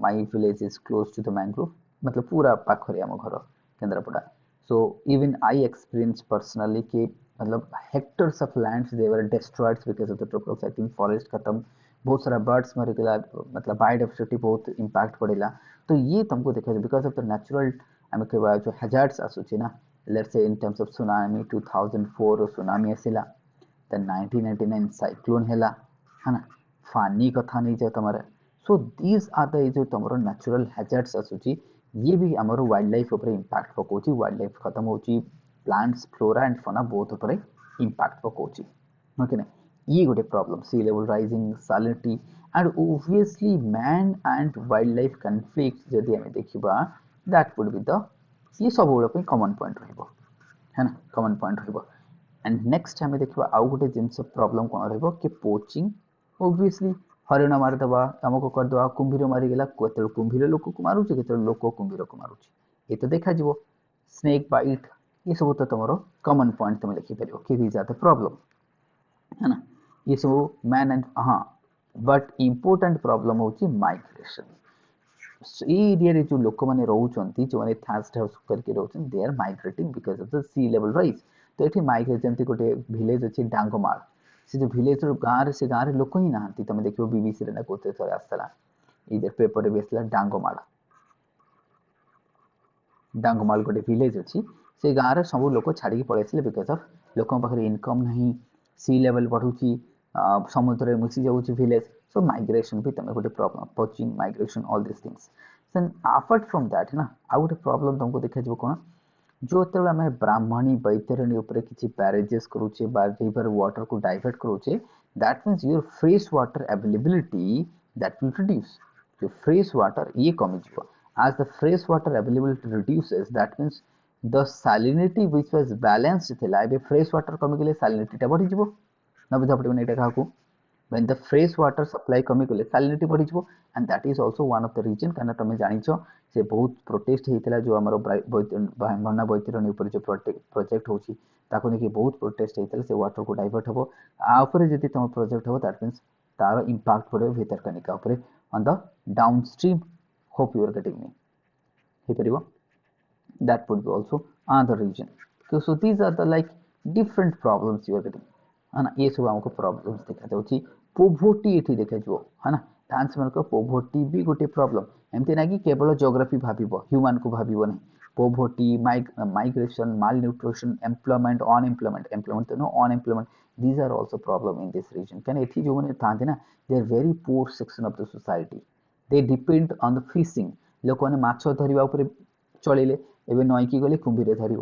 my village is close to the mangrove, मतलब पूरा पाखरे आम घर Kendrapara. so even I experienced personally कि मतलब hectares of lands they were destroyed because of the tropical cyclone, forest खत्म, बहुत सारा बर्ड्स मरीगला, मतलब बायोडाइवर्सिटी बहुत इंपैक्ट पड़ेगा। तो ये तुमको देखा बिकॉज ऑफ द नेचुरल आम कह जो हैजार्ड्स आसूची ना, let's say in terms of tsunami 2004 tsunami आसला, देन 1999 साइक्लोन है ना, फानी कथा नहीं जाए तुम। सो दीज आर द जो तुम नेचुरल हैजार्ड्स आसूची, ये भी आमर वाइल्ड लाइफ उपर इंपैक्ट पकाउची, वाइल्ड लाइफ खत्म होची, प्लांट्स फ्लोरा एंड फना बहुत उपर इंपैक्ट पकाउची। ओके ना, ये गोटे problem sea level rising, salinity and obviously man and wild life conflict जदि आम देखा, दैट वुड बी द ये सब कमन पॉइंट रहिबो, है ना, कमन पॉइंट रहिबो। एंड नेक्स्ट आम देखा आउ गोटे जिनस प्रॉब्लम कौन रहिबो कि पोचिंग, ऑब्वियसली हरिण मारिदेवा आमको करदेवा, कुंभीर मारिगला, केत कुंभीर लोक को मारुचे, केत लोक कुंभीर को मारुचे, ये तो देखा स्नेक बाइट, ये सब तो तुम कमन पॉइंट तुम लिखिपर कि दीज आर द प्रॉब्लम, है ना, ये सब मैन एंड हाँ। बट इम्पोर्टाट प्रॉब्लम हूँ माइग्रेशन। ये एरिया रे जो लोक मैंने रोचंती, जो मैंने थास्ट हाउस करके रोचन, they are migrating because of the sea level rise. तो ये माइग्रेट जमती गोटे विलेज अच्छी डांगमाल, से जो विलेज गाँव से गाँव रे लोक ही ना, तुम देखो बीबीसी रे ना कोते थोड़े आसला, इधर पेपर भी आसला डांगमाल, डांगमाल गोटे विलेज अच्छी, से गाँव में सब लोग छाड़ी पलैसे बिकज अफ लोक पाखे इनकम नहीं, सी लेवल बढ़ुची, समुद्र में मिसी जाऊँगी विलेज। सो माइग्रेशन भी तुम गोटे problem, poaching, migration, all this things. Then apart from that ना, आउ गोटे प्रॉब्लम तुमको देखा कौन, जो जो आम ब्राह्मणी बैतरणी किसी बैरेजेस करुचे, रिवर वाटर को डाइवर्ट करुचे, that means your fresh water availability that will reduce, जो फ्रेश वाटर ये कमिज। as the fresh water availability reduces, that means the salinity which was balanced थिला, एबे fresh water कमी गले salinity टा बढ़ी जिवो, न बुझा पड़िबो एटा काहू। when the fresh water supply कमी गले salinity बढ़ी जिवो, and that is also one of the reason, कारण तुम जानिछो से बहुत प्रोटेस्ट हेतिला, जो हमर भांगना बैतरणी ऊपर जो प्रोजेक्ट होची, ताको नेकी बहुत प्रोटेस्ट हेतिला, से वाटर को डाइवर्ट हबो, आ ऊपर जदि तुम प्रोजेक्ट हबो, दैट मीन्स तार इंपैक्ट पड़े भितरकनिका ऊपर on the downstream. Hope you are getting me, that would be also another region. So these are the like different problems you are getting, है ना, ये सब हमको प्रॉब्लम्स देखा जाउची। पोवर्टी एठी देखा जो, है ना, डांस मन को पोवर्टी भी गोटे प्रॉब्लम, एमती ना कि केवल ज्योग्राफी भाबिबो, ह्यूमन को भाबिबो नहीं, poverty, migration, malnutrition, employment, unemployment, employment तो no unemployment, these are also problem in this region। कैन एठी जो माने थांते ना, they are very poor section of the society, they depend on the fishing, लोक माने माछ धरिबा ऊपर चलिले, एबे नईकी गले कुंभीर धर,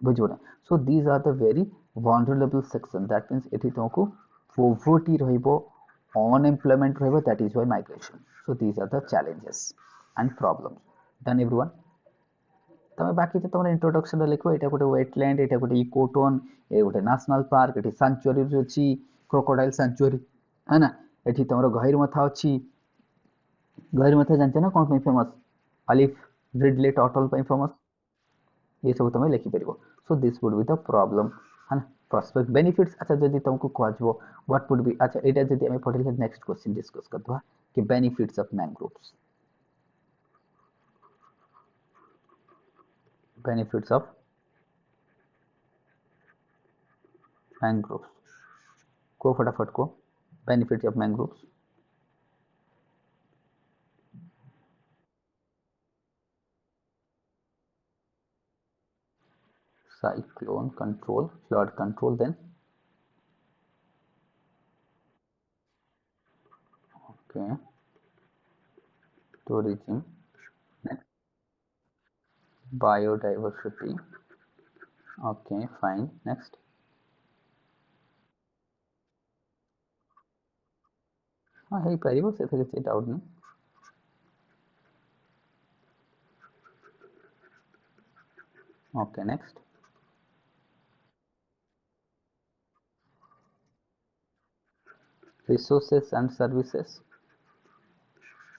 बुझना। So these are the very vulnerable section, that means एठी तुमको पोवर्टी रहिबो, अनएम्प्लॉयमेंट रहिबो, that is why migration. So these are the challenges and problems. Done everyone, तमे बाकी तो तुम इंट्रोडक्शन लिखो, एटा गोटे वेटलैंड, एटा गोटे इकोटोन, ए गोटे नेशनल पार्क, एठी सैंक्चुअरी अछि, क्रोकोडाइल सैंक्चुअरी, है ना, एठी तुमरो गहिर मथा अछि, गहिर मथा जानते ना कौन फेमस, अलिफ रिडले टर्टल फेमस, ये सब तुम लिखिपर। So this would be the problem, है ना, प्रॉस्पेक्ट बेनिफिट्स। अच्छा जदि तुमको कहजो व्हाट वुड बी, अच्छा एटा जदि हमें पढ़िले नेक्स्ट क्वेश्चन डिस्कस करबा कि benefits of mangroves, benefits of mangroves को फटाफट को, benefits of mangroves. Cyclone control, flood control, then okay tourism, next biodiversity, okay fine, next हाँ है पारिबो से କିଛି डाउट नहीं, okay next resources and services।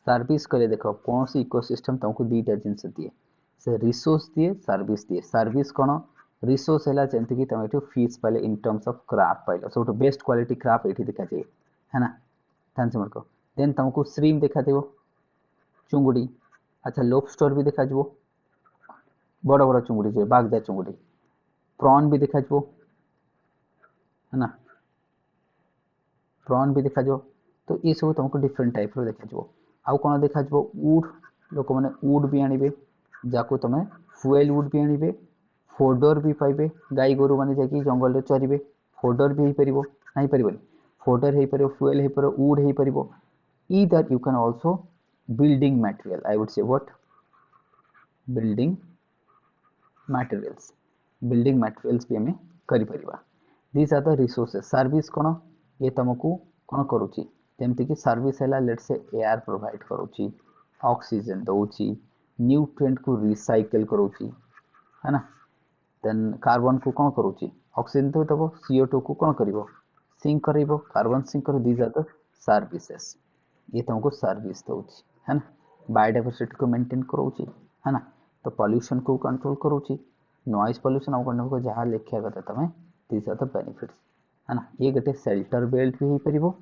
Service करे देख कौन सी इकोसिस्टम तुमको दीटा जिनस दिए, से रिसोर्स दिए, सर्विस दिए। सर्विस कौन, रिसोर्स है जमीक तुम ये फीस पाइले in terms of crop pile, सब बेस्ट क्वालिटी क्राप ये देखा जाए, है ना, ध्यान से मरको। देन तुमको श्रीम देखा देव, चुंगुड़ी, अच्छा लोबस्टर भी देखा बड़ बड़ चुंगुड़ी जो बागदा चुंगुड़ी, प्रॉन भी देखा है ना प्रॉन भी देखा जो तो ये सब तुमको डिफरेंट टाइप रो देखा जो आउ कोन देखा जो वुड लोक माने वुड भी आनिबे जाको तमे फुएल वुड भी आनिबे फोडर भी पाइबे गाई गोरु माने जाकी जंगल रे चरिबे फोडर भी हेई परिबो नाही परिबोनी फोडर हेई परिबो फुएल हेई परिबो वुड हेई परिबो either you can also building material I would say what building materials building materials भी हमें करि परिबा these are the resources service कोन ये तुमको कोन करूची जेमति कि सर्विस हैला लेट्स से एयर प्रोवाइड करूची ऑक्सीजन दउची न्यूट्रिएंट को रिसाइकल करूची है ना देन कार्बन को कोन करूची ऑक्सीजन तो दबो CO2 को कोन करिवो सिंक करिवो कार्बन सिंक कर दीज आर द सर्विसेस ये तुमको सर्विस दउची है ना बायोडायवर्सिटी को मेंटेन करूची है ना तो पॉल्यूशन को कंट्रोल करूची नॉइज पॉल्यूशन अब करने को जहाँ लिखिया कथा तमें दीज आर द बेनिफिट्स है ना ये गोटे शेल्टर बेल्ट भी हो परिबो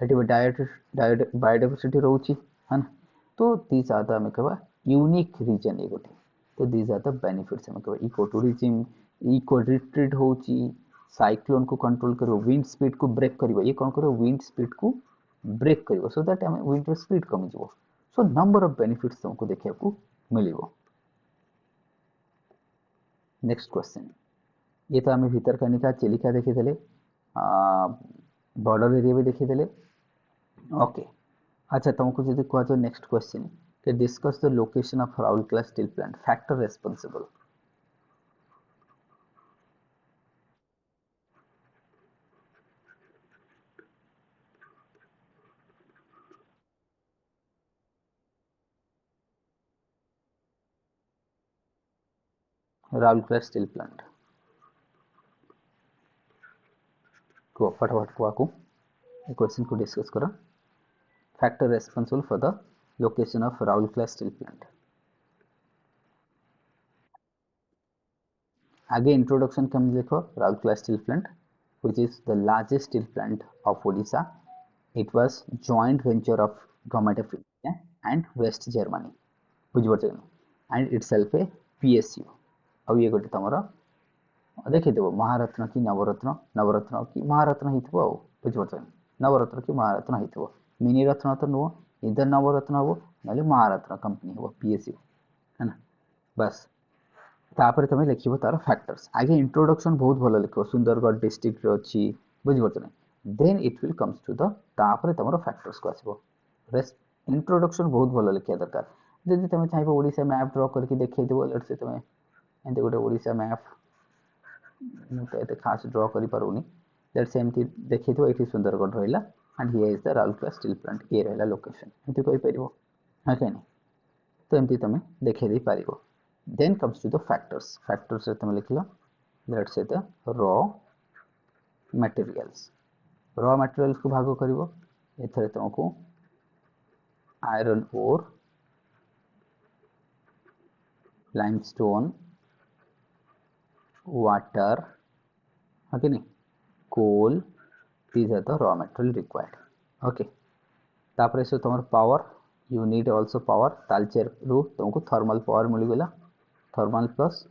एटी बायोडायवर्सिटी रोची है ना तो दीज आर द हमें कहबा यूनिक रीजन ये गोटे तो दीज आर द बेनिफिट्स हमें कहबा इको टूरिज्म इको रिट्रीट होची साइक्लोन को कंट्रोल करो विंड स्पीड को ब्रेक करिवो ये कोन करो विंड स्पीड को ब्रेक करिवो सो दैट हमें विंड स्पीड कमी जिवो सो नंबर ऑफ बेनिफिट्स तुमको देखिया को मिलिवो नेक्स्ट क्वेश्चन ये तो आम भितरकनिका चिलिका देखीदे बॉर्डर एरिया भी देखीदे ओके अच्छा तुमको जब कह नेक्स्ट क्वेश्चन कि discuss the location of Rourkela steel plant factor responsible Rourkela steel plant को फटाफट को क्वेश्चन को डिस्कस करो factor responsible for the location of Rourkela steel plant आगे इंट्रोडक्शन कम देखो Rourkela steel plant which is the largest steel plant of Odisha. It was joint venture of government of India and West Germany. बुझिपार and itself a PSU. अब ये गोटे तुम देखिदेव महारत्न कि नवरत्न नवरत्न कि महारत्न हो बुझिपार नवरत्न कि महारत्न हो मिनी रत्न तो नुह इधर नवरत्न हम ना महारत्न कंपनी हम PSU है ना बस तापर तुम लिख तार फैक्टर्स आगे इंट्रोडक्शन बहुत भल लिख सुंदरगढ़ डिस्ट्रिक्ट अच्छी बुझिपार then it will comes to the तापर तुम फैक्टर्स को आसो इंट्रोडक्शन बहुत भल लिखा दरकार जदि तुम चाहिए ओडिशा मैप ड्र करके देखो लेट्स से तुम एमती गोटे ओडिशा मैप मुझे खास ड्र कर लेट्स से एमती देखो ये सुंदरगढ़ रहा and here is the Rourkela steel plant ये रहा लोकेशन एमती कहीपर हाँ कहीं तो एमती तुम देखे दे पार then comes to the factors रे तुम लिख लो let's say the raw materials को भाग करिवो एथरे तुमको आयरन ओर लाइमस्टोन वाटर हाँ कि नहीं कोल these are the raw material required okay तापर से तुम power you need also power Talcher रू तुमको थर्मल पावर मिलगला थर्मल प्लस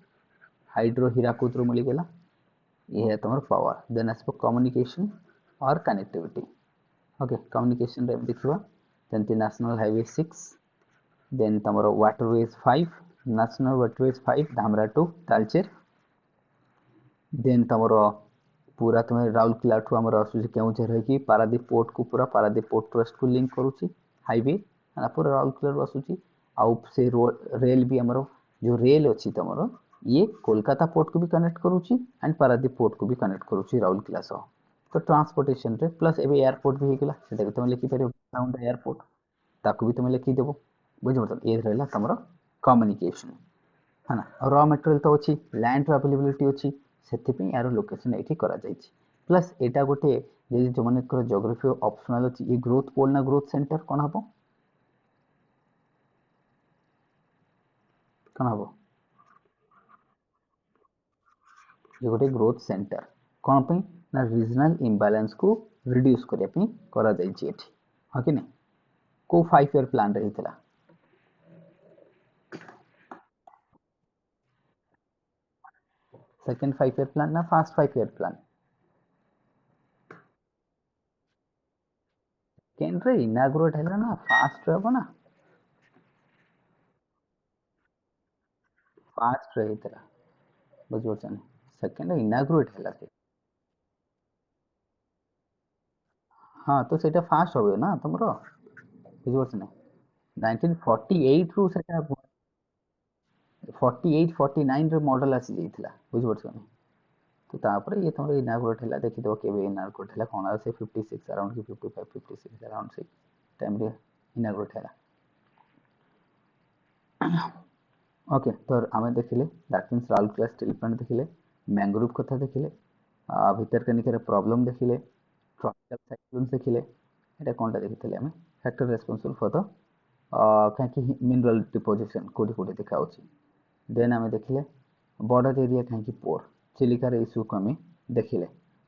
हाइड्रो हीराकुद रू मिलगला ये है तुम पावर देन आसो कम्युनिकेशन और कनेक्टिविटी ओके कम्युनिकेशन रे देखिबा जेंति नेशनल हाईवे 6 देन तुम waterways 5 national waterways 5 Dhamra to Talcher then तुम पूरा तुम राउरकेला ठू आमर आसूची केउझर है पारादीप पोर्ट को पूरा पारादीप पोर्ट ट्रस्ट को लिंक करूची हाईवे है पूरा राउरकेला आसूची आउ से रेल भी आमर जो रेल अच्छी तुम ये कोलकाता पोर्ट को भी कनेक्ट करूची एंड पारादीप पोर्ट को भी कनेक्ट करूची राउरकेला सह तो ट्रांसपोर्टेशन रे प्लस एबे एयरपोर्ट भी होगला सेटा भी तुम लिखि परियो ग्राउंड एयरपोर्ट ताकू भी तुम लिखि देबो बुझिबो ये रहला तुमरो कम्युनिकेशन है ना रॉ मटेरियल तो अच्छी लैंड अवेलेबिलिटी अच्छी से यार लोकेशन ये प्लस यहाँ गोटे जो मन जोग्राफी ऑप्शनल अच्छी ये ग्रोथ पोल ना ग्रोथ सेंटर कौन हम कौन हम ये गोटे ग्रोथ सेंटर कौन पे ना रीजनल इम्बालांस को रिड्यूस करने करा हाँ कि नहीं को 5 ईयर प्लान रही सेकेंड 5 ईयर प्लान ना फास्ट 5 ईयर प्लान କେନ୍ଦ୍ର ଇନାଗୁରେଟ୍ ହେଲା ନା ଫାଷ୍ଟ ହେବ ନା ଫାଷ୍ଟ ହେଇଥିଲା ବୁଝିପାରୁଛନ୍ତି ସେକେଣ୍ଡ ଇନାଗୁରେଟ୍ ହେଲା ସେ ହଁ ତ ସେଇଟା ଫାଷ୍ଟ হবে ନା ତମର ବୁଝିପାରୁଛ ନା 1948 ରୁ ସେଟା 48 49 ରେ ମଡେଲ ଆସି ଯାଇଥିଲା ବୁଝିପାରୁଛ तो तापर ये तुम इनागुरेट है देखिए केवे इनागुरेट है कौन से 56 अराउंड की 55 56 अराउंड से टाइम रे इनागुरेट है ओके तो आम देखिले that means Rourkela steel plant देखिले मैंग्रोव कथा देखिले भितरकनिकार प्रॉब्लम देखिले ट्रॉपिकल साइक्लोन देखिले एटा कोनटा देखिଥିଲେ ଆମେ फैक्टर रेस्पोंसिबल फॉर द कहीं मिनरल डिपोजिशन कोडी कोडी देखा देन आम देखिले बॉर्डर एरिया कहीं पोर चिलिकार इश्यू को आम देखिले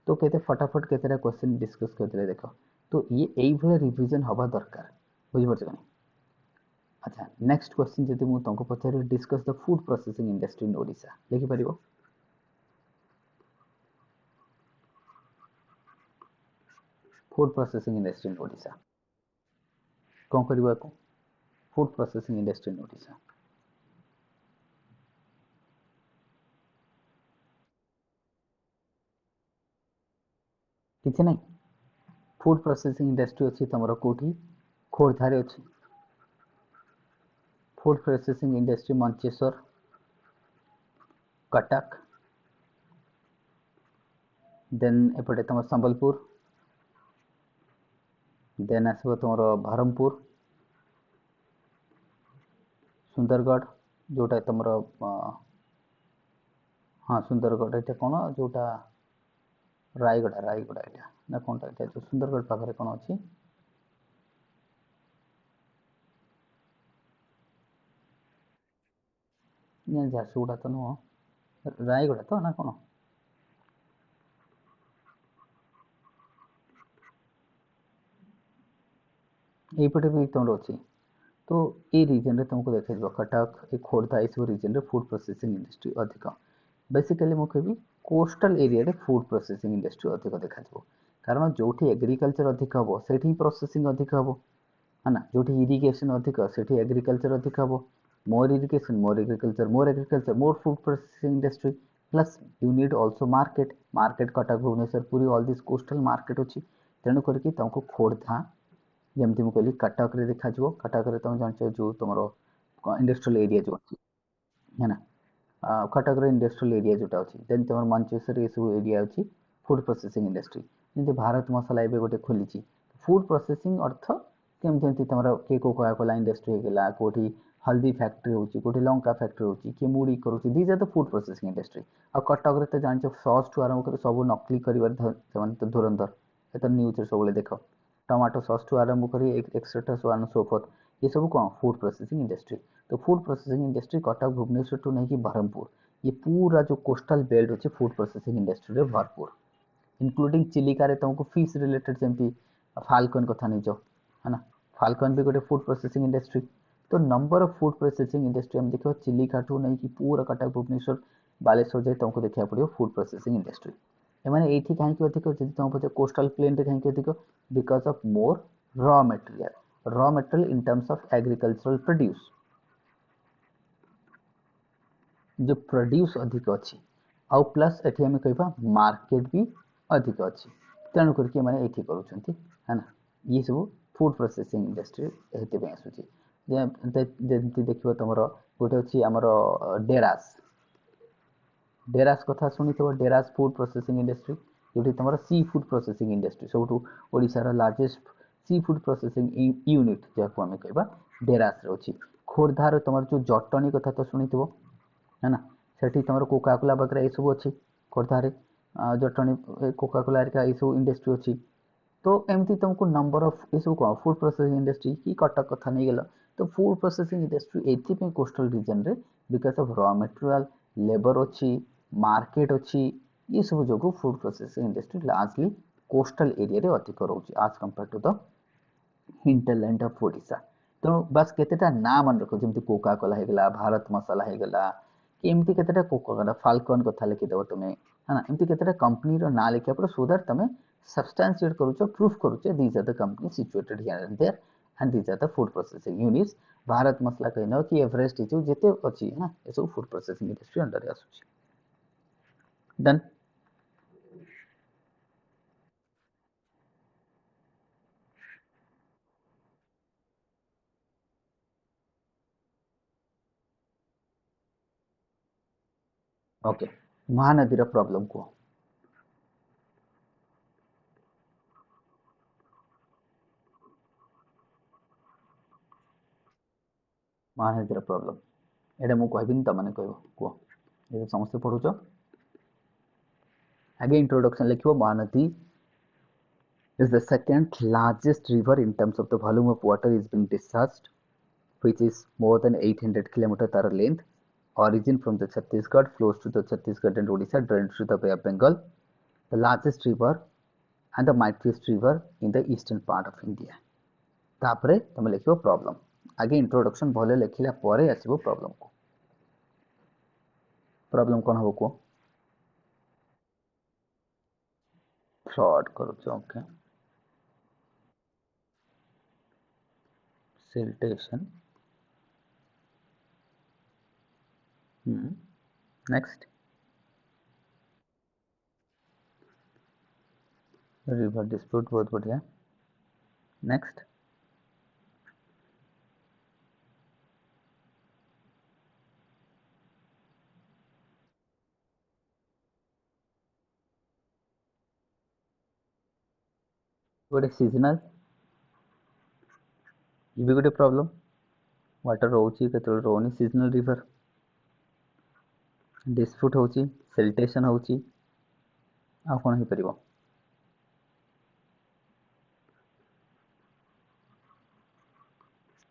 तो केते फटाफट केतेटा क्वेश्चन डिस्कस करते देख तो ये यही रिविजन हवा दरकार बुझिपारछ कि अच्छा नेक्स्ट क्वेश्चन जदि मु तुमको पचारे discuss the food processing industry in Odisha लिखि परिबो food processing industry in Odisha कौन करबा को food processing industry in Odisha किछि नहीं फूड प्रोसेसिंग इंडस्ट्री अछि तमरो कोठी खोरधारे अछि food processing industry Mancheswar Cuttack then एपटे तुम संबलपुर देन आसो तुम बरहमपुर सुंदरगढ़ जोटा तुम हाँ सुंदरगढ़ ये कौन जोटा रायगढ़ रायगढ़ यहाँ ना कौन जो सुंदरगढ़ पाखे कौन अच्छी झारसुगुड़ा तो नुह रायगढ़ तो ना कौन यहीपटे भी तुम अच्छी तो ये रीजन रे तुमको देखा कटक ये खोर्धा ये रीजन रे फूड प्रोसेसिंग इंडस्ट्री अधिक बेसिकली मुझे कहबी कोस्टल एरिया रे फूड प्रोसेसिंग इंडस्ट्री अधिक देखा कारण जो एग्रीकल्चर अधिक हम से प्रोसेसिंग अधिक हम है ना जो इरिगेशन अधिक से एग्रीकल्चर अधिक हम more irrigation more agriculture more food processing industry plus you need also market market Cuttack Bhubaneswar Puri all this coastal market अच्छी तेणु करके तुमको खोर्धा जमती मुझे कहली कटक देखा कटक तुम जान जो तुम इंडस्ट्रियल एरिया जो अच्छी है ना कटक इंडस्ट्रियल एरिया जोटा अच्छी देन तुम मंचेश्वर ये सब एरिया अच्छी फूड प्रोसेसिंग इंडस्ट्री जमी भारत मसला एवं गोटे खोली फूड प्रोसेसिंग अर्थ केमती तुम किए कोका कोला इंडस्ट्री होगा कौटी हल्दी फैक्ट्री होची कौटी लंका फैक्ट्री होची किए मुड़ी करुच्ची these are the food processing industry आ कटक तो जान सस ठू आरंभ कर सब नकली कर तो धुरंधर ये न्यूज सब देख टमाटो सस ठू आरंभ कर एक्सेट्रा सो आन सो फोर्थ ये सब कौन फूड प्रोसेसिंग इंडस्ट्री तो food processing industry Cuttack Bhubaneswar टू नहीं बरहमपुर ये पूरा जो कोस्टल बेल्ट अच्छे फूड प्रोसेसिंग इंडस्ट्री रे भरपूर इंक्लूडिंग चिलिका रे तुमको फिश रिलेटेड जमी फाल्कन कथा नहीं है ना फाल्कन भी गोटे फूड प्रोसेसिंग इंडस्ट्री तो number of food processing industry हम देखो चिलिका ठू नहीं कि पूरा कटक भुवनेश्वर बालेश्वर जाए तुमको देखा पड़ो फूड प्रोसेसिंग इंडस्ट्री एमाने एठी कहीं अधिक जब तुम पचे कोस्टल प्लेन रे कहीं अधिक because of more raw material in terms of agricultural produce जो प्रोड्यूस अधिक अच्छी आउ प्लस एठी हमें कहबा मार्केट भी अधिक अच्छी तेणु करके माने एठी करूछंती है ना ये सब फूड प्रोसेसिंग इंडस्ट्री हेते पे आसुची जेमती देखिबो तमरो गोटे अछि हमरो डेरास डेरास कथा शुणी डेरास फूड प्रोसेसिंग इंडस्ट्री जो तुम सी फूड प्रोसेसिंग इंडस्ट्री सब ओडिशार largest sea food processing unit जहाँ आम कह डेरास अच्छी खोर्धार तुम जो जटनी कथा तो शुणी है ना से तुम कोकाकोला वगैरह ये सब अच्छी खोर्धार जटनी कोकाकोला ये सब इंडस्ट्री अच्छी तो एमती तुमको नंबर ऑफ ये सब कौन फूड प्रोसेसिंग इंडस्ट्री की कटक कथा नहीं गल तो फूड प्रोसेसिंग इंडस्ट्री ये कोस्टल रीजन रे because of raw material labour अच्छी मार्केट अच्छी ये सब जो food processing industry largely coastal area रे अधिक रोचे आज compare to the hinterland of Odisha तेणु बस केतेटा ना मन रख जमी कोका कोला होगा भारत मसाला होगा कि एमती केतेटा कोका कोला फाल्कन कथा लिखिदेव तुम्हें है ना एमती केतेटा कंपनी ना लिखा पड़ो सो दैट तुम substantiate करूछ प्रूफ करूछ these are the companies situated here and there and these are the food processing units Bharat मसला कहना कि एवरेस्ट जो जेते अछि ना ए सब फूड प्रोसेसिंग इंडस्ट्री अंडर आसुछि डन ओके महानदी रा प्रॉब्लम को महानदी रा प्रॉब्लम एडा मु कहबिन त माने कहबो को ये समस्त पढुछ आगे इंट्रोडक्शन लिखिबो Mahanadi is the second largest river in terms of the volume of water is being discharged which is more than 800 km length origin from the Chhattisgarh flows to the Chhattisgarh and Odisha drains to the Bay of Bengal the largest river and the mightiest river in the eastern part of India तापरे तमे लिखिबो problem आगे introduction भले लिखिला परे आसीबो problem को problem कोन हो को flood करूछ okay siltation next river dispute बहुत बढ़िया next गोटे सीजनल ये भी गोटे प्रॉब्लम वाटर रोची केतल रोनी सीजनल रिवर डिस्प्यूट होची सिल्टेशन होची आ कोन हे परिबो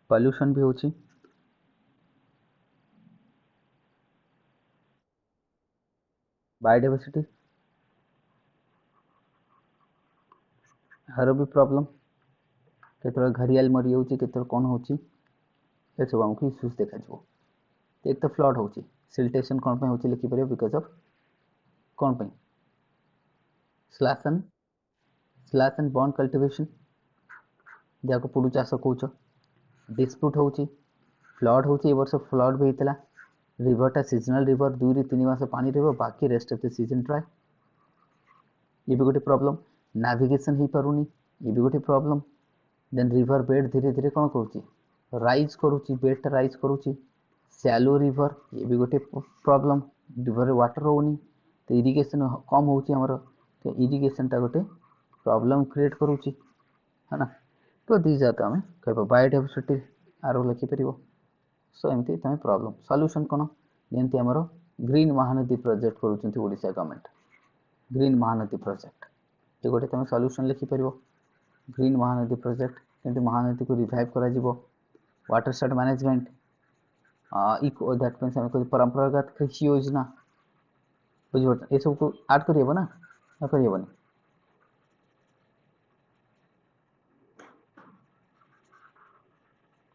पोल्यूशन भी होची बायोडायवर्सिटी हर भी प्रॉब्लम केतल घरियाल मरि होची केतल कोन होची ए सब हमकु इश्यूज देखा जबो एक तो फ्लड होची सिल्टेशन कोन पे होची लिखि परियो बिकॉज़ ऑफ कोन पे स्लैश एंड बॉन्ड कल्टीवेशन जाको पुडु चाष कहूछ डिस्प्यूट होची फ्लड होची ए वर्ष फ्लड भी हेतला रिवरटा सीजनल रिवर 2 रे 3 मास पानी रहबो बाकी rest of the season dry ये भी गोटे प्रॉब्लम नेविगेशन ही पारुनी ये भी गोटे प्रॉब्लम देन रिवर बेड धीरे धीरे कोन करूची राइज करूची बेडटा राइज करूची शैलो रिवर ये भी गोटे प्रॉब्लम रिवर वाटर होनी तो इरिगेशन कम होची हमर तो इरिगेशन टा गोटे प्रॉब्लम क्रिएट करूची है ना तो दीज आते हमें कहबो बायोडायवर्सिटी आरो लिखि परिबो सो एमती तमे प्रॉब्लम सॉल्यूशन कोन जेंति हमर ग्रीन महानदी प्रोजेक्ट करूचंती Odisha government green Mahanadi project ये गोटे तमे सॉल्यूशन लिखि परिबो ग्रीन महानदी प्रोजेक्ट जेंति महानदी को रिवाइव करा जिवो water shed management eco that means हमें कोई परंपरागत कृषि योजना बुझिबो ए सब को ऐड करियबो ना करियबो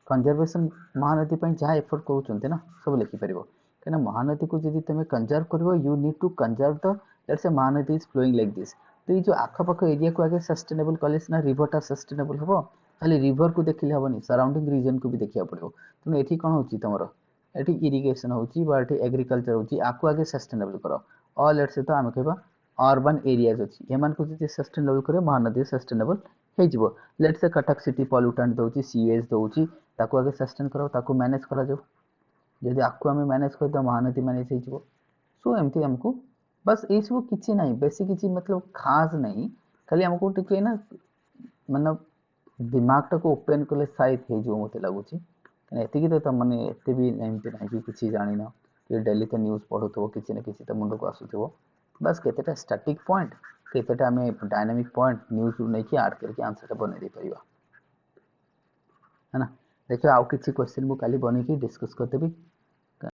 कंजर्वेशन महानदी पे जहाँ एफर्ट करूचंते ना सब लिखि परिबो कना महानदी को यदि तमे कंजर्व करबो you need to conserve the let's say Mahanadi is flowing like this तो ये जो आखपाख एरिया को आगे सस्टेनेबल कॉलेज ना रिवरटा सस्टेनेबल हबो खाली रिवर को देखिले हबनी सराउंडिंग रीजन को भी देखिया पड़िबो तुम एठी कोन होची तमरो एठी इरिगेशन होची बा एठी एग्रीकल्चर होची आको आगे सस्टेनेबल करो ऑल लेट्स से तो हम कहबा अर्बन एरियाज होची एमान को जे सस्टेनेबल करे महानदी सस्टेनेबल हे जिवो let's say Cuttack city pollutant दोची सीवेज दोची ताको आगे सस्टेन करो ताको मैनेज करा जाओ यदि आपको हमें मैनेज कर दो महानदी मैनेज हो जिवो सो एमती हमको बस ए सब किछि नहीं बेसी किछि मतलब खास नहीं खाली हमको टिके ना मतलब दिमाग टा को ओपन करले शायद हे जो मते लागुची एति की तो माने एते भी एमती नहीं कि किछि जानि ना ये डेली तो न्यूज़ पढुथबो किछि ना किछि तो मुंड को आसुथबो बस केतेटा स्टैटिक पॉइंट केतेटा हमें डायनामिक पॉइंट न्यूज़ नै कि ऐड करके आंसर बनै दे परिबा है ना देखिए आउ किसी क्वेश्चन मु काली बनी की डिस्कस करदेबी